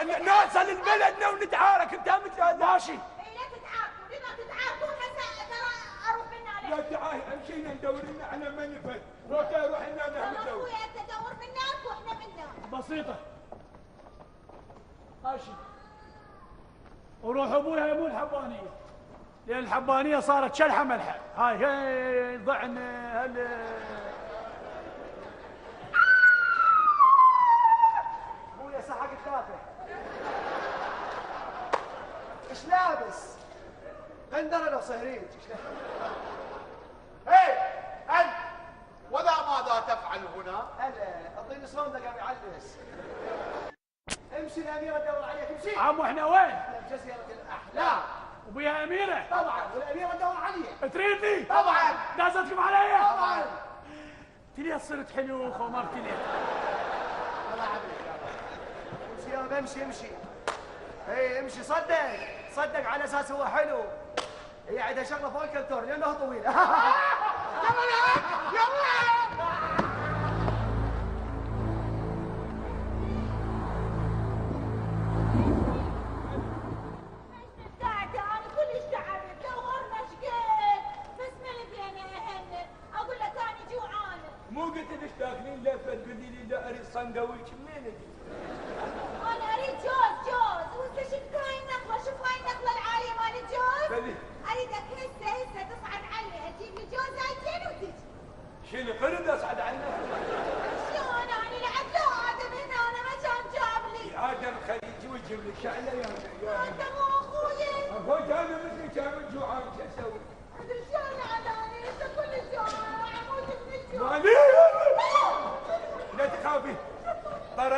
نوصل لبلدنا ونتعارك. انت ماشي. لا تتعاركون هسه ترى اروح من هنا. لا تعال امشينا ندور لنا على منفذ. روح لنا نحن ندور. اخويا انت دور منك واحنا منا. بسيطة. ماشي. وروح ابويا مو الحبانية. لأن الحبانية صارت شلحة ملحة. هاي ضعن ابويا سحق الثلاثة. ايش لابس؟ غندرة لو صهريج. هي انت وذا ماذا تفعل هنا؟ هلا اعطيني صندوق قام يعلس. امشي الاميره تدور عليك امشي. عمو احنا وين؟ احنا بجزيره الاحلام. وبيها اميره؟ طبعا والاميره تدور عليك. تريدني؟ طبعا. دازتكم علي؟ طبعا. تلي صرت حلو ومرتي لي. الله يعافيك. امشي يابا امشي. اي امشي صدق على اساس هو حلو. هي عندها شغله فوق الكلتور لانه طويل. مو قلت لك تاكلين لفه تقولي لي لا اريد سندويش منين اجي؟ انا اريد جوز وانت شفت هاي النقله العاليه مال الجوز؟ اريدك هسه تصعد علي تجيب لي جوز زين وتجي. شنو قرد اصعد عنك؟ شلون انا لعبت له ادم هنا انا ما كان جاب لي. ادم خليجي ويجيب لك شعله يا انت مو اخوي. اخوك انا مثلي كان جوعان شو اسوي؟ ادري شلون انا انت كل جوع اموت من الجوع. مالي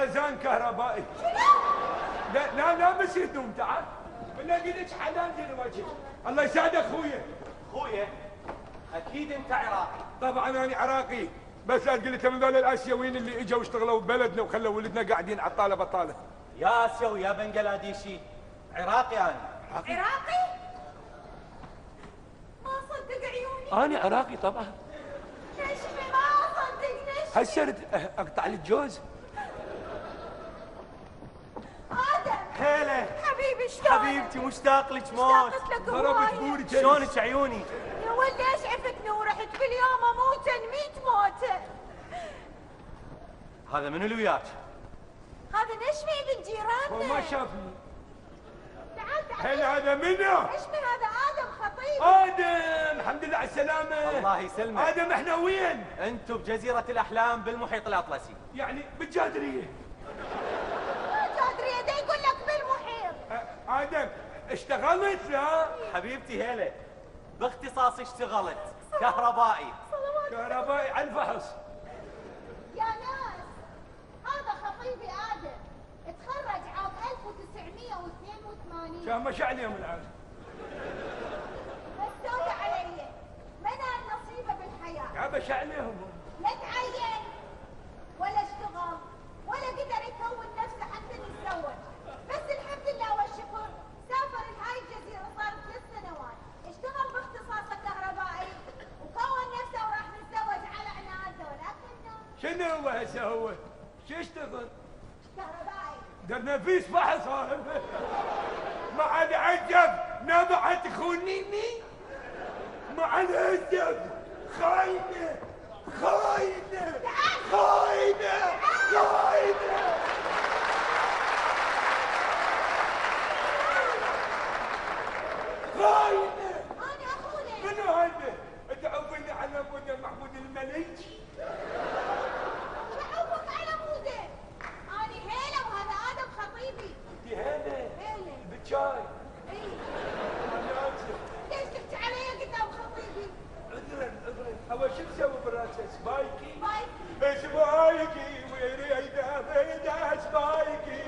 خزان كهربائي. لا بس يدوم تعال. بنلاقي لك حلال وجهك. الله يسعدك اخويا. اخويا اكيد انت عراقي. طبعا انا عراقي، بس لا تقول لي من ذول الاسيويين اللي اجوا واشتغلوا ببلدنا وخلوا ولدنا قاعدين عطاله بطاله. يا اسيوي يا بنجلاديشي، عراقي انا. عراقي؟ ما صدق عيوني. انا عراقي طبعا. نشمي ما صدق نشمي. هسه اقطع لك جوز. آدم هلا حبيبي شلونك؟ حبيبتي مشتاق لك موت. اشتقت لك ضربت هواية. بورك. شلونك عيوني؟ يا ولد ايش عفتني ورحت كل يوم اموتن 100 موتة. هذا من اللي وياك؟ هذا نشمي بن جيراننا. هو ما شافني. تعال هلا هذا منو؟ نشمي هذا آدم خطيب. ادم الحمد لله على السلامه. الله يسلمك. ادم احنا وين؟ انتم بجزيرة الاحلام بالمحيط الاطلسي. يعني بالجادريه. جادرية دا يقول لك بالمحيط. ادم اشتغلت لا؟ حبيبتي هلا باختصاص اشتغلت كهربائي. كهربائي على الفحص. يا ناس هذا خطيبي آدم تخرج عام 1982. كان مش عليهم العالم. بس سوي علي منع نصيبه بالحياة. يا بش عليهم. لا تعين ولا اشتغل ولا قدر يكون نفسه حتى يتزوج. بس الحمد لله والشكر سافر لهاي الجزيرة صار 3 سنوات. اشتغل باختصاصه كهربائي وكون نفسه وراح نتزوج على عناده. ولكنه شنو هو هسه هو؟ شو يشتغل؟ كهربائي. درنا فيس فحص. ما عاد عجب نبعت خونيني. مع الاسف خاينه خاينه خاينه خاينه. خاينه. انا اخونا. منو هذا؟ تعرفني على ابونا محمود الملك؟ شعوفك على موده. اني هيله وهذا ادم خطيبي. انت هنا هيله بالشاي. اي انا اسف. ليش تحكي علي قدام خطيبي؟ عذرا اول شو تسوي براسه؟ سبايكي؟ بايكي. سبايكي ويريده بيده سبايكي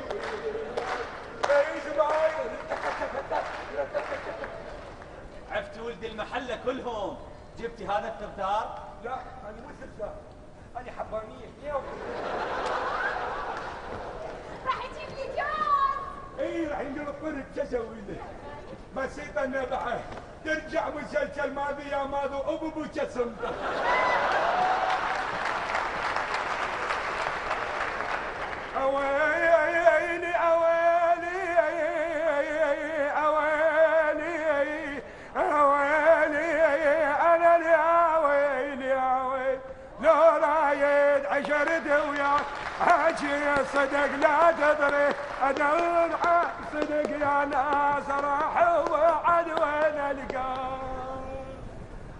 عفت ولد المحلة كلهم. جبتي هذا الترتار؟ لا انا مو سرسار، انا حبانيه اليوم. راح تجيب لي جوز. اي راح ينقلب شو اسوي له؟ بسيطه نبعه ترجع مسلسل ماضي يا ماضي ابو جسم. اويلي اويلي اويلي اويلي انا يا ويلي يا ويلي لو رايد عشرتي وياك حاجي صدق لا تدري انا صدق يا ناس راح وعد وين القاه.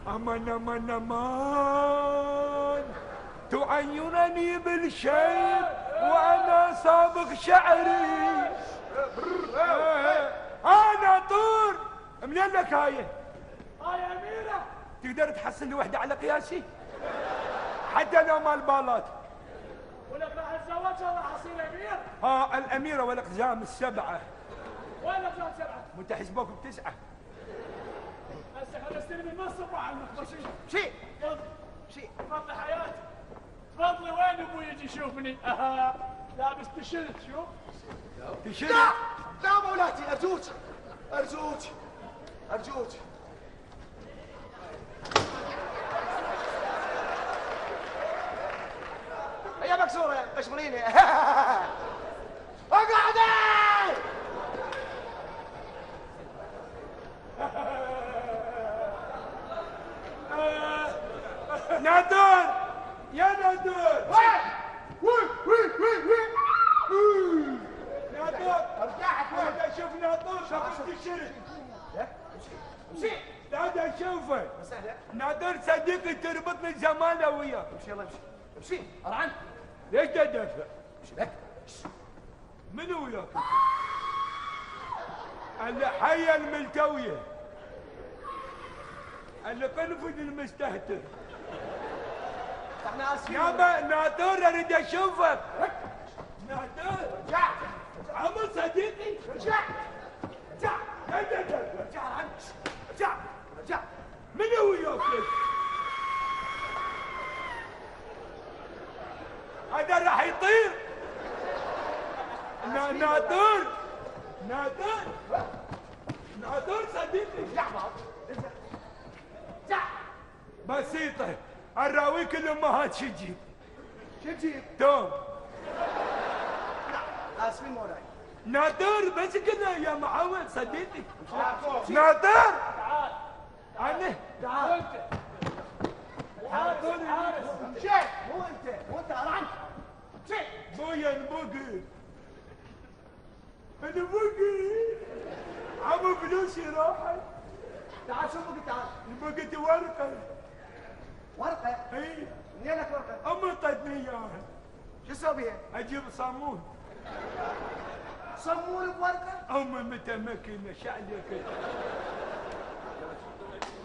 امان امان امان تعينني بالشيب وانا سابق شعري. انا طور منين لك هاي؟ هاي اميره. تقدر تحصل لي وحده على قياسي؟ حتى لو مال بالات. ولك راح اتزوجها وراح اصير امير. الاميره والاقزام السبعه. وين الاقزام 7؟ وانت حسبوك ب9. هسه خلينا نستلم المنصب وعلمك بس. شي شي تفضلي حياتي. تفضلي وين ابوي يجي يشوفني؟ لابس تيشيرت شوف. تشيل. لا مولاتي ارجوك ارجوك ارجوك. هي مكسوره اشمريني. اقعدي. نادر يا نادر. نادر رجعت وين؟ هذا شوف نادر شوف التيشيرت. امشي هذا شوفه. مسهله. نادر صديقي تربطني زمانه وياه. امشي يلا امشي امشي ارعن. ليش تدافع؟ امشي لك. منو وياك؟ الحية الملتوية القنفذ المستهتر. احنا اسفين. يابا ناطور اريد اشوفك. ناطور ناطور ناطور صديقي. بسيطة، اراويك الامهات شو تجيب؟ توم. لا اسمي مولاي. ناطور بس كذا يا معود صديقي. ناطور تعال تعال انت الحارس مو انت ارعن بويا البوقي عمو فلوسي راحت. تعال شو بقي تعال. بقيت ورقة. اي منين لك ورقة؟ امي اعطتني اياها. شو اسوي بيها؟ اجيب صامون. صمون بورقة؟ امي متمكنة شعلة كده.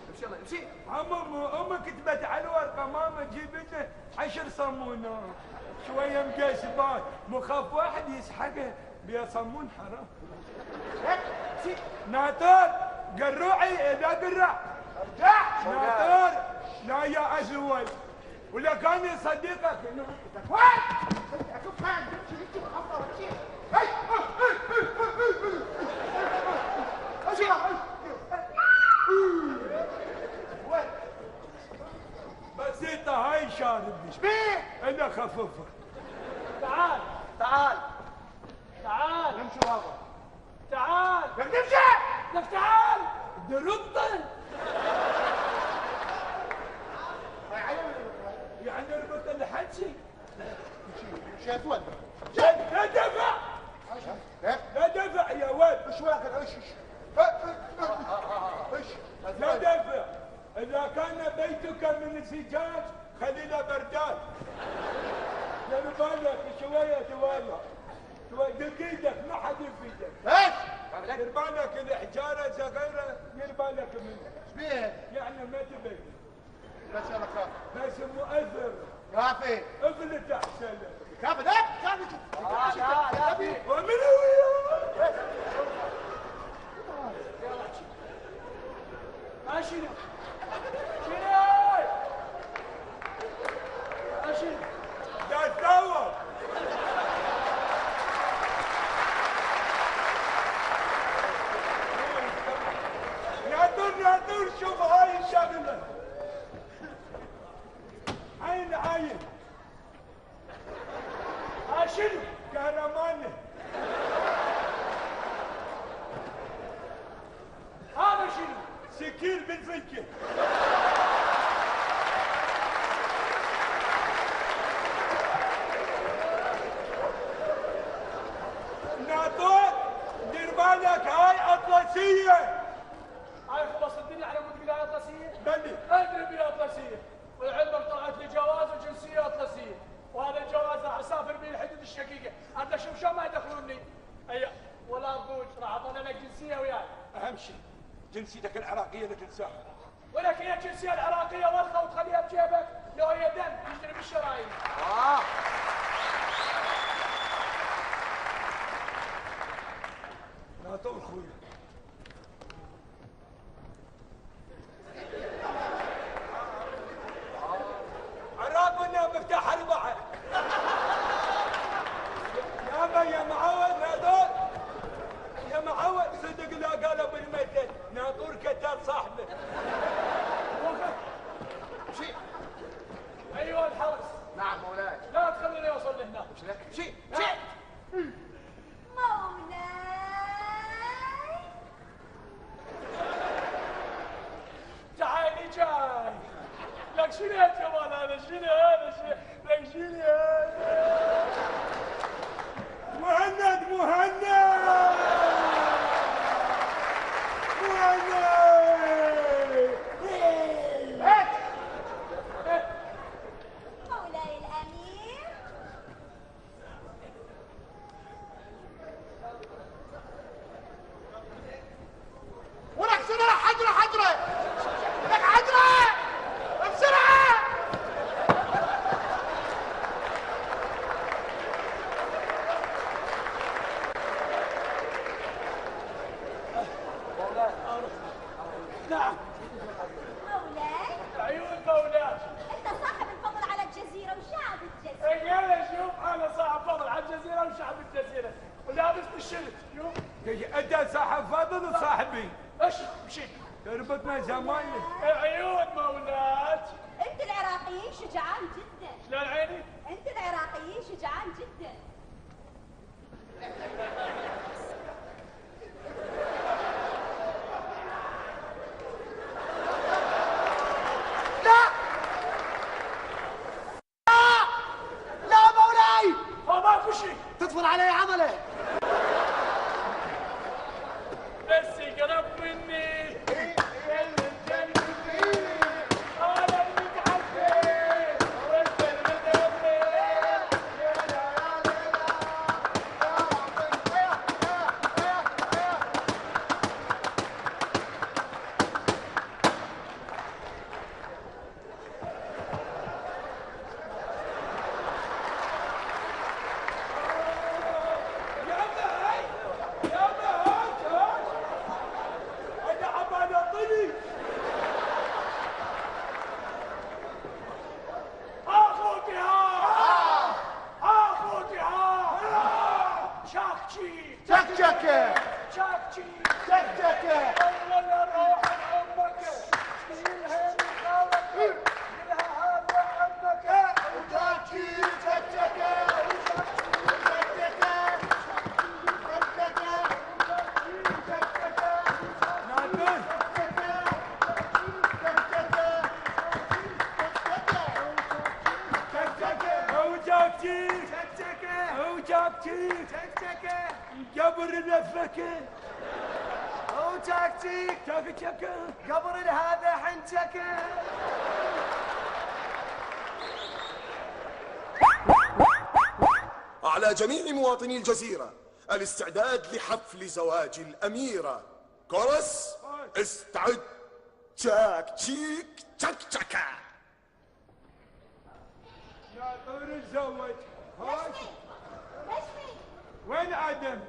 امشي يلا امشي. امي كتبت على الورقة ماما جيب لنا 10 صمونات. شوية مقاسبات مخاف واحد يسحقه بيا صمون حرام. ناطور قروعي اذا قرع ارجع. ناطور لا يا ازول ولا كان يصدقك انه وين؟ اشوف كان تمشي محضر وتشيل. بسيطة هاي شارب شبيه؟ انا خففها. تعال نمشي بابا. تعال بدك نمشي؟ لك تعال دربطن يعني ربط الحكي. مشيت وين؟ لا دفع لا دفع يا ولد. ايش واخد ايش لا دفع. اذا كان بيتك من زجاج خلينا بردان. دير بالك شويه دقيقك ما حد يفيدك. ايش؟ دير بالك الحجاره صغيره دير بالك منها. ايش بيه؟ يعني ما تبين لا شاء الله كافي. بس مؤثر. كافي. افلت احسن لك. كافي لا كافي. ومن وياك؟ شنو؟ لا تدور. ناطور شوف هاي الشغله. عين شنو؟ كهرمانه. هذا شنو؟ سكين بالفكه. ناطور دير بالك هاي اطلسيه. هاي خلص الدنيا على مود بلا اطلسيه؟ بلي ادري بلا اطلسيه، ولعلمك طلعت لي جواز وجنسيه اطلسيه، وهذا الجواز راح اسافر به الحدود الشقيقه، انت شوف شو ما يدخلوني. اي ولا ضوج راح اعطينا لك جنسيه وياي. اهم شيء جنسيتك العراقيه لا تنساها. ولك هي الجنسيه العراقيه ورقه وتخليها بجيبك لو هي دم تشتري بالشرايين. ناطور خويا. عرابنا مفتاح البحر. يا معود ناطور يا معود صدق لا قالوا بالمثل ناطور كتاب صاحبه. مشي. ايوه الحرس. نعم مولاي. لا تخليني اوصل لهناك. مشي. مولاي ولابس بالشلت. انت صاحب فضل وصاحبي. ايش مشي؟ ربطنا زمايلك. عيون مولات. انت العراقيين شجعان جدا. شلون عيني؟ انت العراقيين شجعان جدا. لا مولاي ماكو شيء. تطفل علي عضله. بس يقرب مني. قبر لفكه هو تكتيك قبر هذا حنتكه. على جميع مواطني الجزيرة الاستعداد لحفل زواج الأميرة. كورس استعد. تشاك تشيك تشك تشكا. يا طور تزوج. نشمي وين آدم؟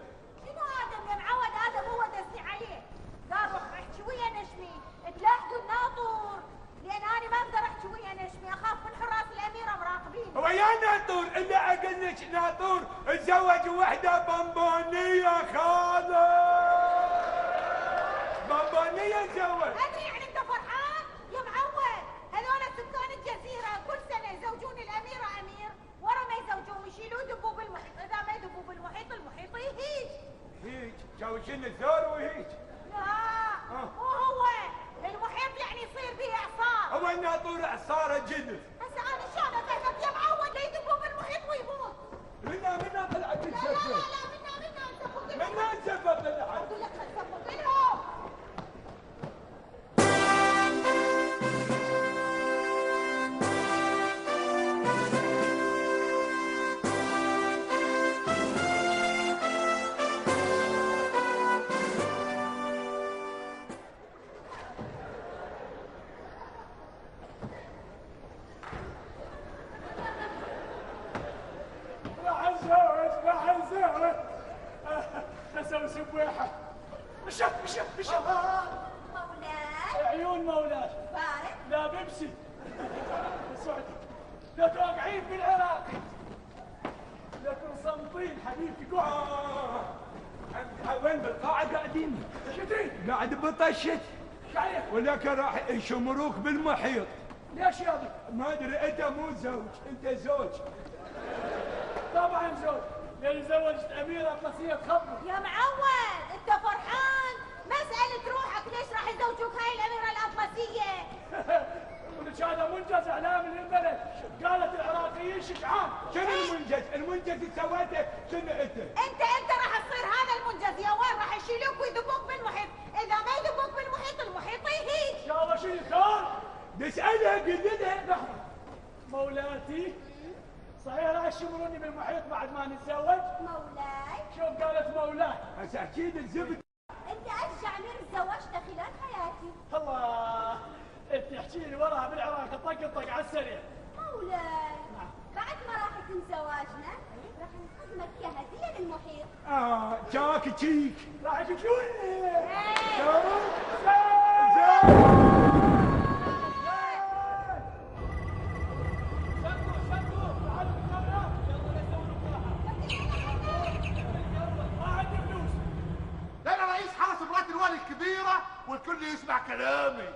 شنو آدم يا معود؟ آدم هو دسني عليه. قال روح احكي ويا نشمي تلاحقوا الناطور، لأن أنا ما أقدر احكي ويا نشمي، أخاف من حراس الأميرة مراقبين. هو يا ناطور إلا أقول لك ناطور تزوج وحدة بمبونية خالص. بمبونية تزوج. أدري يعني أنت فرحان؟ يا معود هذول سكان الجزيرة كل سنة يزوجون الأميرة أمير، ورا ما يزوجون يشيلوه يدبوه بالمحيط، إذا ما يدبوه بالمحيط المحيط يهيج. هيج جوشن الثور وهيج. لا مو هو المحيط يعني يصير به إعصار. هو الناطور إعصاره جدف. هسه أنا شلون أفهمك يا معود يدبوه بالمحيط ويموت؟ منا طلعت لا السفر. لا لا منا نسفق لهم. منا نسفق طلعت. أقول لك نسفق لهم. راح نزوج. اسوي سبوحه. مشت. مولاي عيون مولاي. بارك. لا بيبسي. سعدي لا توقعين في العراق، لكن صمتين حبيبتي. وين بالقاعة قاعدين؟ شتي قاعد بطشت. شايف؟ ولك راح يشمروك بالمحيط. ليش يا ابي؟ ما ادري انت مو زوج، انت زوج. طبعا زوج، لان زوجت اميره اطلسيه تخبر. يا معود انت فرحان؟ مسألة روحك ليش راح يزوجوك هاي الأميرة الأطلسية؟ ولك هذا منجز اعلامي للبلد، قالت العراقيين شجعان. شنو المنجز؟ المنجز اللي سويته شنو انت؟ انت راح تصير هذا المنجز يا وين؟ راح يشيلوك ويذبوك بالمحيط، إذا ما يذبوك بالمحيط المحيط يهيج. يا الله شيل ثور. نسألها قل لها. لحظة مولاتي، صحيح راح يشمروني بالمحيط بعد ما نتزوج؟ مولاي شوف قالت مولاي. هسه اكيد الزبد. انت اشجع امير تزوجته خلال حياتي. الله انت احكي لي وراها بالعراق طق على السريع. مولاي بعد ما راح يتم زواجنا راح نقدمك كهدية للمحيط. جاك تشيك. راح يجوني. والكل يسمع كلامي.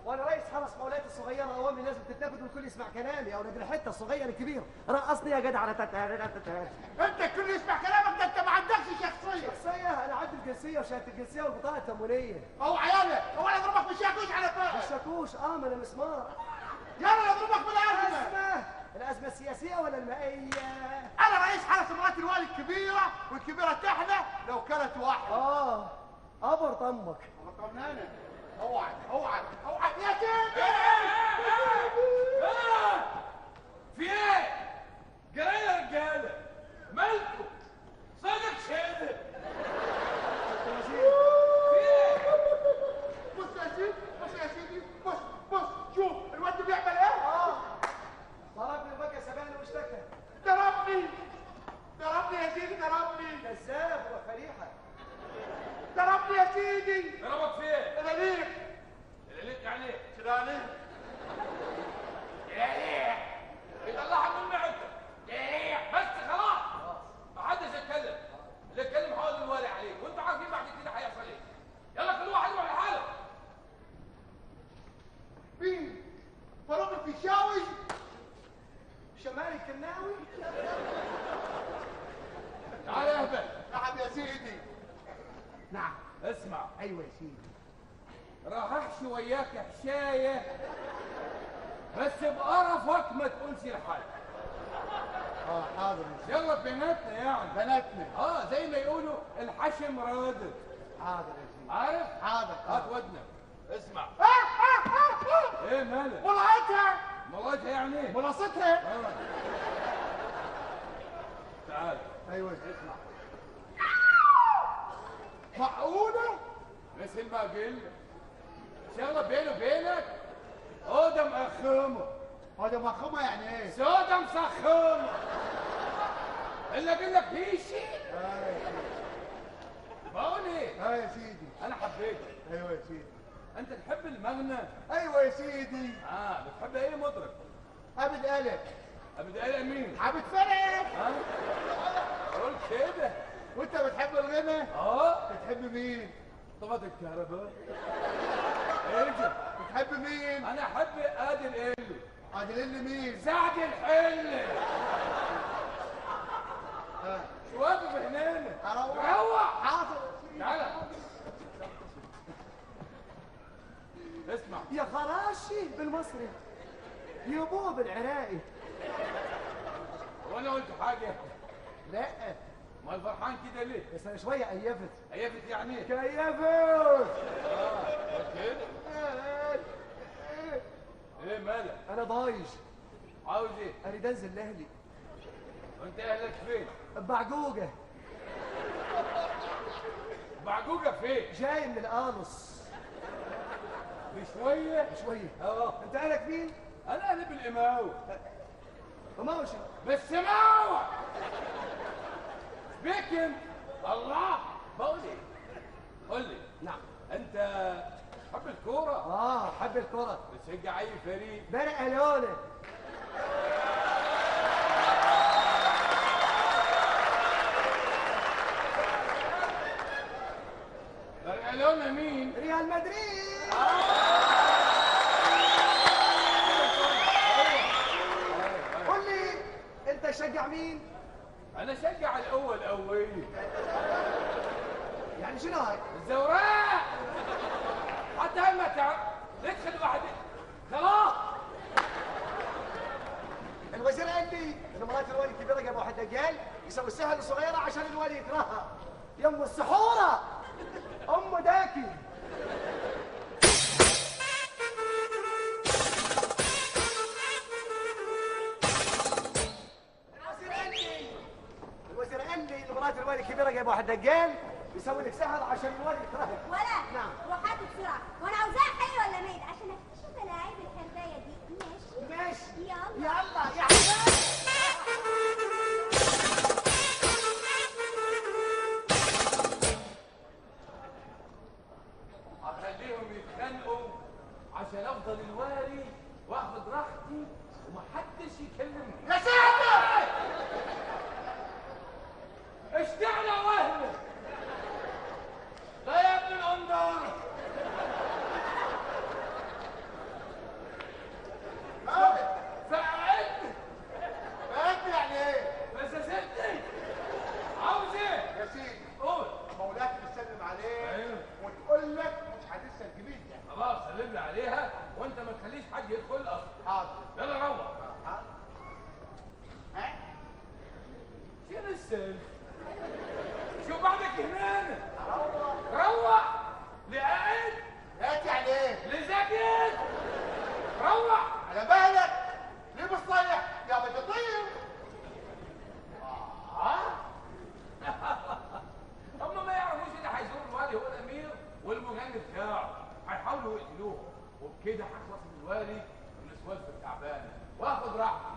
وانا رئيس حرس مولاتي الصغيره، اوامري لازم تتنفذ والكل يسمع كلامي، او نجري حته الصغير الكبير. رقصني يا جدع على انت الكل يسمع كلامك، ده انت ما عندكش شخصيه. انا عندي الجنسيه وشهاده الجنسيه والبطاقه التموينيه. اوعى يالا، اوعى اضربك بالشاكوش على فوق. الشاكوش ما انا مسمار. يلا اضربك بالازمه. الازمه السياسيه ولا المائيه؟ انا رئيس حرس مرات الوالي الكبيره، والكبيره تحلى لو كانت واحده. ابر طمك. طمنانه. اوعى يا سيدي. في ايه؟ جري يا رجاله، مالكم؟ صدق شهد. بص يا سيدي، بص شوف الواد ده بيعمل ايه؟ ضربني بقى سباني واشتكى. ضربني يا سيدي، ضربني. كذاب وفريحه. ضربني يا سيدي. ضربك في ايه؟ الاليف يعني ايه؟ سلاليف. يطلعها من معدتك. بس خلاص. ما حدش يتكلم. اللي يتكلم حاول الوالي عليك، وانتوا عارفين بعد كده هيحصل ايه. يلا كل واحد يروح لحاله. مين؟ فاروق الفيشاوي؟ شمال الكناوي؟ تعال يا هبل. نعم يا سيدي. نعم. اسمع. ايوه يا سيدي. راح احشي وياك حشايه، بس بقرفك ما تقولش لحد. حاضر. يلا بناتنا يعني. بناتنا. زي ما يقولوا الحشم رادد. حاضر يا سيدي. عارف؟ حاضر. هات ودنك. اسمع. ايه مالك؟ ملقتها يعني ايه؟ ملاصتها. تعال. ايوه اسمع. معقوله؟ مثل ما قلت شغله بيني وبينك اوضه مأخمه. اوضه مأخمه يعني ايه؟ سوده مسخمه. الا اقول لك في شيء. بقول ايه؟ يا سيدي. انا حبيتك. ايوه يا سيدي. انت تحب المغنى؟ ايوه يا سيدي. بتحب ايه مطرب؟ عبد قلق. عبد قلق مين؟ عبد فرق. قول كده. وانت بتحب الغنى؟ بتحب مين؟ طبقة الكهرباء. ارجع. بتحب مين؟ انا احب ادي القل. عادل مين؟ سعد الحل. واقف هنا. روح. حاضر. تعالى. اسمع. يا خراشي بالمصري، يبوه بالعراقي. وانا قلت حاجه؟ لا. ما الفرحان كده ليه؟ بس انا شويه قيفت. قيفت يعني ايه؟ كيفت. كده. ايه مالك؟ انا ضايج. عاوز ايه؟ انا دنزل لاهلي. وانت اهلك فين؟ بعجوجه. بعجوجه فين؟ جاي من القانص. بشويه؟ انت اهلك فين؟ انا اهلي بالاماوي. وماشي بالسماوه. بيكن. الله. بقول ايه؟ قول لي. نعم. انت تحب الكوره؟ حب الكوره. بتشجع اي فريق؟ برقلونه. برقلونه مين؟ ريال مدريد. قول لي انت تشجع مين؟ انا اشجع الاول اولي. يعني شنو هاي؟ الزوراء. حتى ما تعرف ندخل واحد خلاص. الوزير قال لي ان مرات الوالي الكبيره جاب واحد دجال يسوي السهل الصغيره عشان الوالي يكرهها. يم السحوره ام داكي. الوزير قال لي ان مرات الوالي الكبيره جاب واحد دجال يسوي لك سحر عشان الوالي يكرهك. ولا نعم. روح هات بسرعه، وانا عاوزاها حي ولا ميت عشان اكتشف الاعيب الحربايه دي. ماشي. يلا يا حبايبي. هخليهم يتخانقوا عشان افضل الوالي واخد راحتي ومحدش يكلمني. يا ساتر. اشتعنا وهمه. ده يا ابن كده هخلص من الوالي ومن السوالف التعبانه واخد راحتي.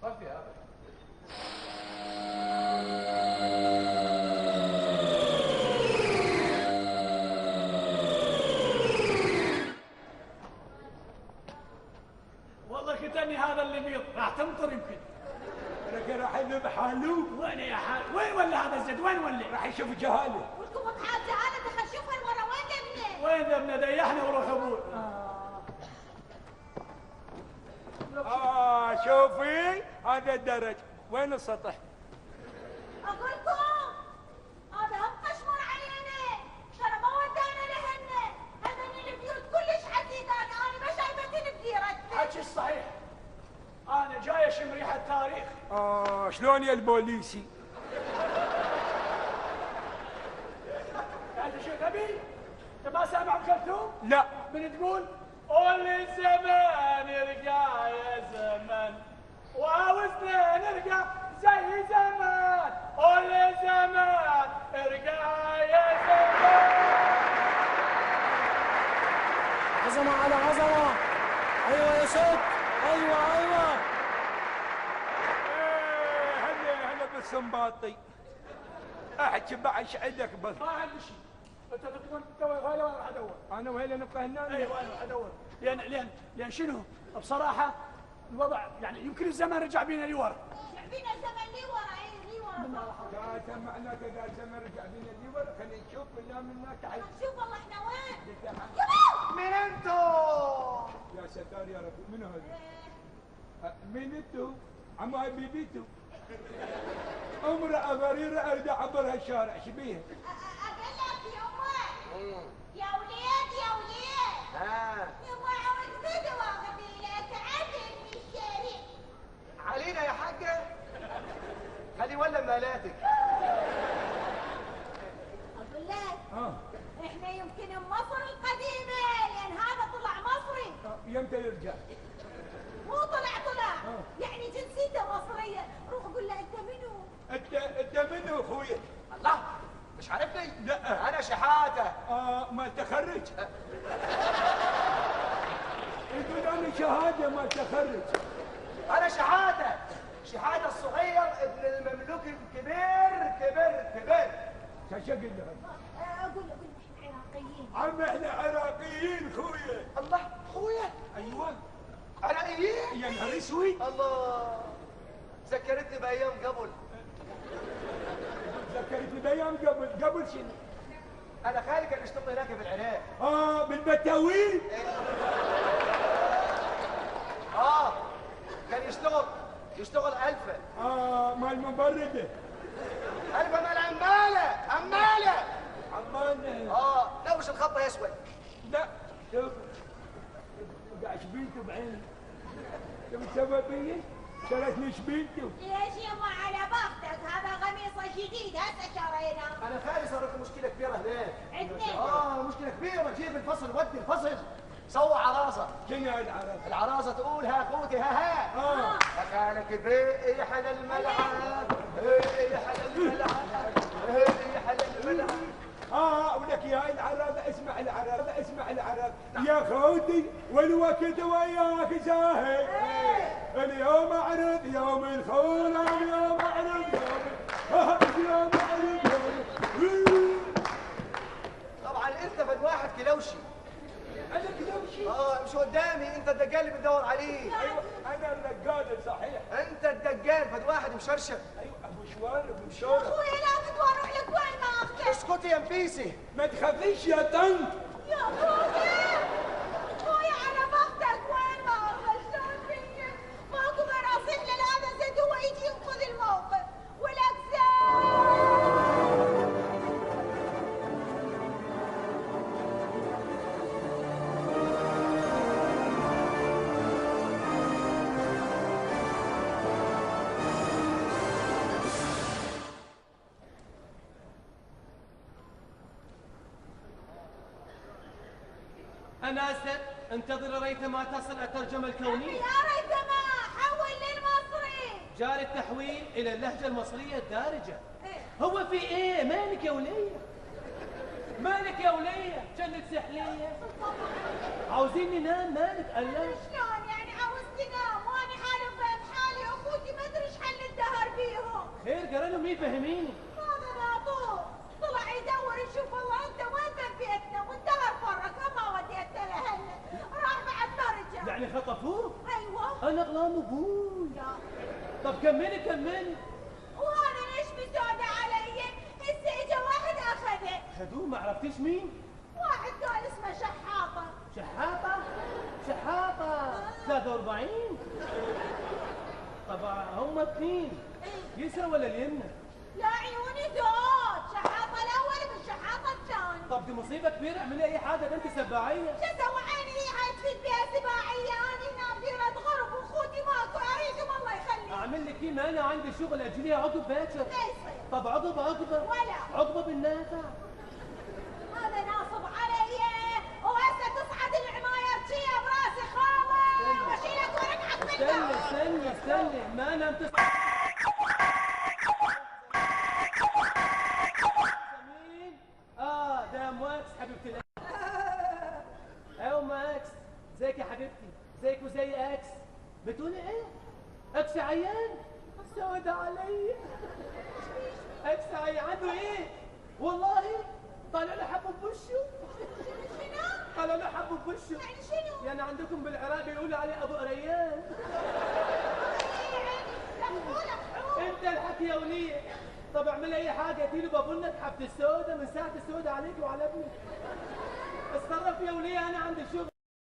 طب يا ابدا. والله كتني هذا اللي بيض راح تمطر يمكن. لكن راح يلم حالو. وين يا حال؟ وين ولا هذا الزد؟ وين ولا؟ راح يشوف جهاله. ولكم بحال جهاله دخل شوف هالمره وين ذبنا؟ وين ذبنا؟ ديحنا وروح ابوي. شوفي هذا الدرج، وين السطح؟ اقول لكم هذا هم قشمر علينا، ترى ما ودانا لهن، هذني البيوت كلش حديدات، انا ما شايفتن بديرتنا. حكي الصحيح. انا جاي اشم ريحه تاريخ. شلون يا البوليسي؟ انت شو تبي؟ انت ما سامع ام كلثوم؟ لا. من تقول؟ قول الزمان ارجع يا زمان وعاوزنا نرجع زي زمان. قول الزمان ارجع يا زمان. عظمة على عظمة. ايوه يا ست. ايوه. هلا بالسنباطي. احكي بعش عندك بس. ما عندي شيء. انت تقول وين راح ادور؟ انا وهيلا نبقى هنا. ايوه انا راح ادور. لان شنو؟ بصراحه الوضع يعني يمكن الزمان رجع بينا لورا. رجع بينا الزمن لورا. اي لورا. لا سمعنا كذا الزمن رجع بينا لورا. خلينا نشوف منا تعال. شوف والله احنا وين؟ من انتو؟ يا ستار يا رب. من هذا؟ من انتو؟ عمو بيبيتو. امرأة بريرة اريد اعبر هالشارع شبيها؟ اقول لك يا وليد يما عاوز بدوى قبيله تعدل من الشارع. علينا يا حاجة. خلي ولا مالاتك. اقول لك احنا يمكن مصر القديمه لان هذا طلع مصري. يمتى يرجع؟ مو طلع يعني جنسيته مصريه. روح قول له انت منو؟ انت منو اخويا؟ الله مش عارفني؟ لا انا شحاته. ما تخرج. يقول انا شهاده ما تخرج. انا شحاته الصغير ابن المملوك الكبير. شو قلت له؟ اقول احنا عراقيين. عم احنا عراقيين خويا. الله خويا. ايوه عراقيين. يا نهار اسود. الله ذكرتني بايام قبل. ذكرتني بايام قبل شنو؟ انا خالي كان يشتغل هناك في العراق. بالبتاوين. كان يشتغل ألفة. مال مبردة. ألفة مال عمالة. لا مش الخط يسود. لا شوف قاعد شبينته بعيني. شوف سوى بيي شرتني شبينته. ليش يما على بختك هذا قميصه جديد هسه شرينا. انا خالي صارت مشكله كبيره هناك. عندنا مشكله كبيره. جيب الفصل ودي الفصل. سوى عراسه. شنو هاي العراسه؟ العراسه تقول ها اخوتي ها خالك ريح للملعب. ولك يا العرابة اسمع العرابة يا خوتي والوقت وياك زاهي. اليوم اعرض يوم الخولة اليوم اعرض يوم طبعا انت فد واحد كلوشي. انا كلوشي؟ مش قدامي. انت الدجال اللي بتدور عليه. ايوه انا الدجال صحيح. انت الدجال فد واحد مشرشر. ايوه ابو شوار ابو شوار. اخوي لا بتروح لك وين ما اخذك. اسكتي يا نفيسي. ما تخافيش يا طنط. يا اخوي على بختك وين ما اخذ. شلون فيك ماكو مراسيل لهذا زد هو يجي ينقذ الموقف والاجزاء. أنا أسد انتظر ريثما تصل الترجمة الكونية. يا ريثما حول للمصري. جاري التحويل إلى اللهجة المصرية الدارجة. هو في إيه؟ مالك يا ولية؟ مالك يا وليه؟ شنك سحليه؟ عاوزين ننام مالك؟ الله شلون يعني عاوز تنام وانا حالي بحالي اخوتي ما ادري ايش حل الدهر بيهم. خير قرنوا مين فهميني؟ هذا ناطور طلع يدور يشوف والله انت وين بيتنا والدهر فرق ما وديتنا لهلا راح بعد ما رجع. يعني خطفوه؟ ايوه انا غلام ابوي. طب كملي. وانا ليش مسودة علي؟ هسه اجا واحد اخذه. خدوه ما عرفتيش مين؟ واحد قال اسمه شحاطة. شحاطة 43. طب هم اثنين يسرى ولا اليمنى؟ يا عيوني زود شحاطة الاول من شحاطة الثاني. طب دي مصيبة كبيرة، اعملي اي حاجة ده انت سباعية. شو اسوي عيني هي هاي تفيد بها سباعية؟ انا هنا بديرة غرب واخوتي ماكو اريدهم الله يخليك. اعمل لك ايه؟ ما انا عندي شغل اجليها عقب باكر. لا يصير. طب عقبة ولا عقبة بالنافع. هذا ناصب علي وهسه تصعد العمايرتية براسي خاوة واشيلك ورقعك منها. استني ما انا ده ماكس حبيبتي. ايوه ماكس، ازيك يا حبيبتي؟ زيك وزي اكس. بتقولي ايه؟ اكس عيان؟ سود علي. اكس عيان عنده ايه؟ والله طالع له حبه بوشه. شنو؟ طالع له حبه بوشه. يعني شنو؟ يعني عندكم بالعراق بيقولوا عليه ابو ريان. انت الحكي يا وليه. طب اعملي اي حاجه، اديله بابونك حبه السودا من ساعه السودا عليك وعلى ابنك. اتصرف يا وليه انا عندي شغل.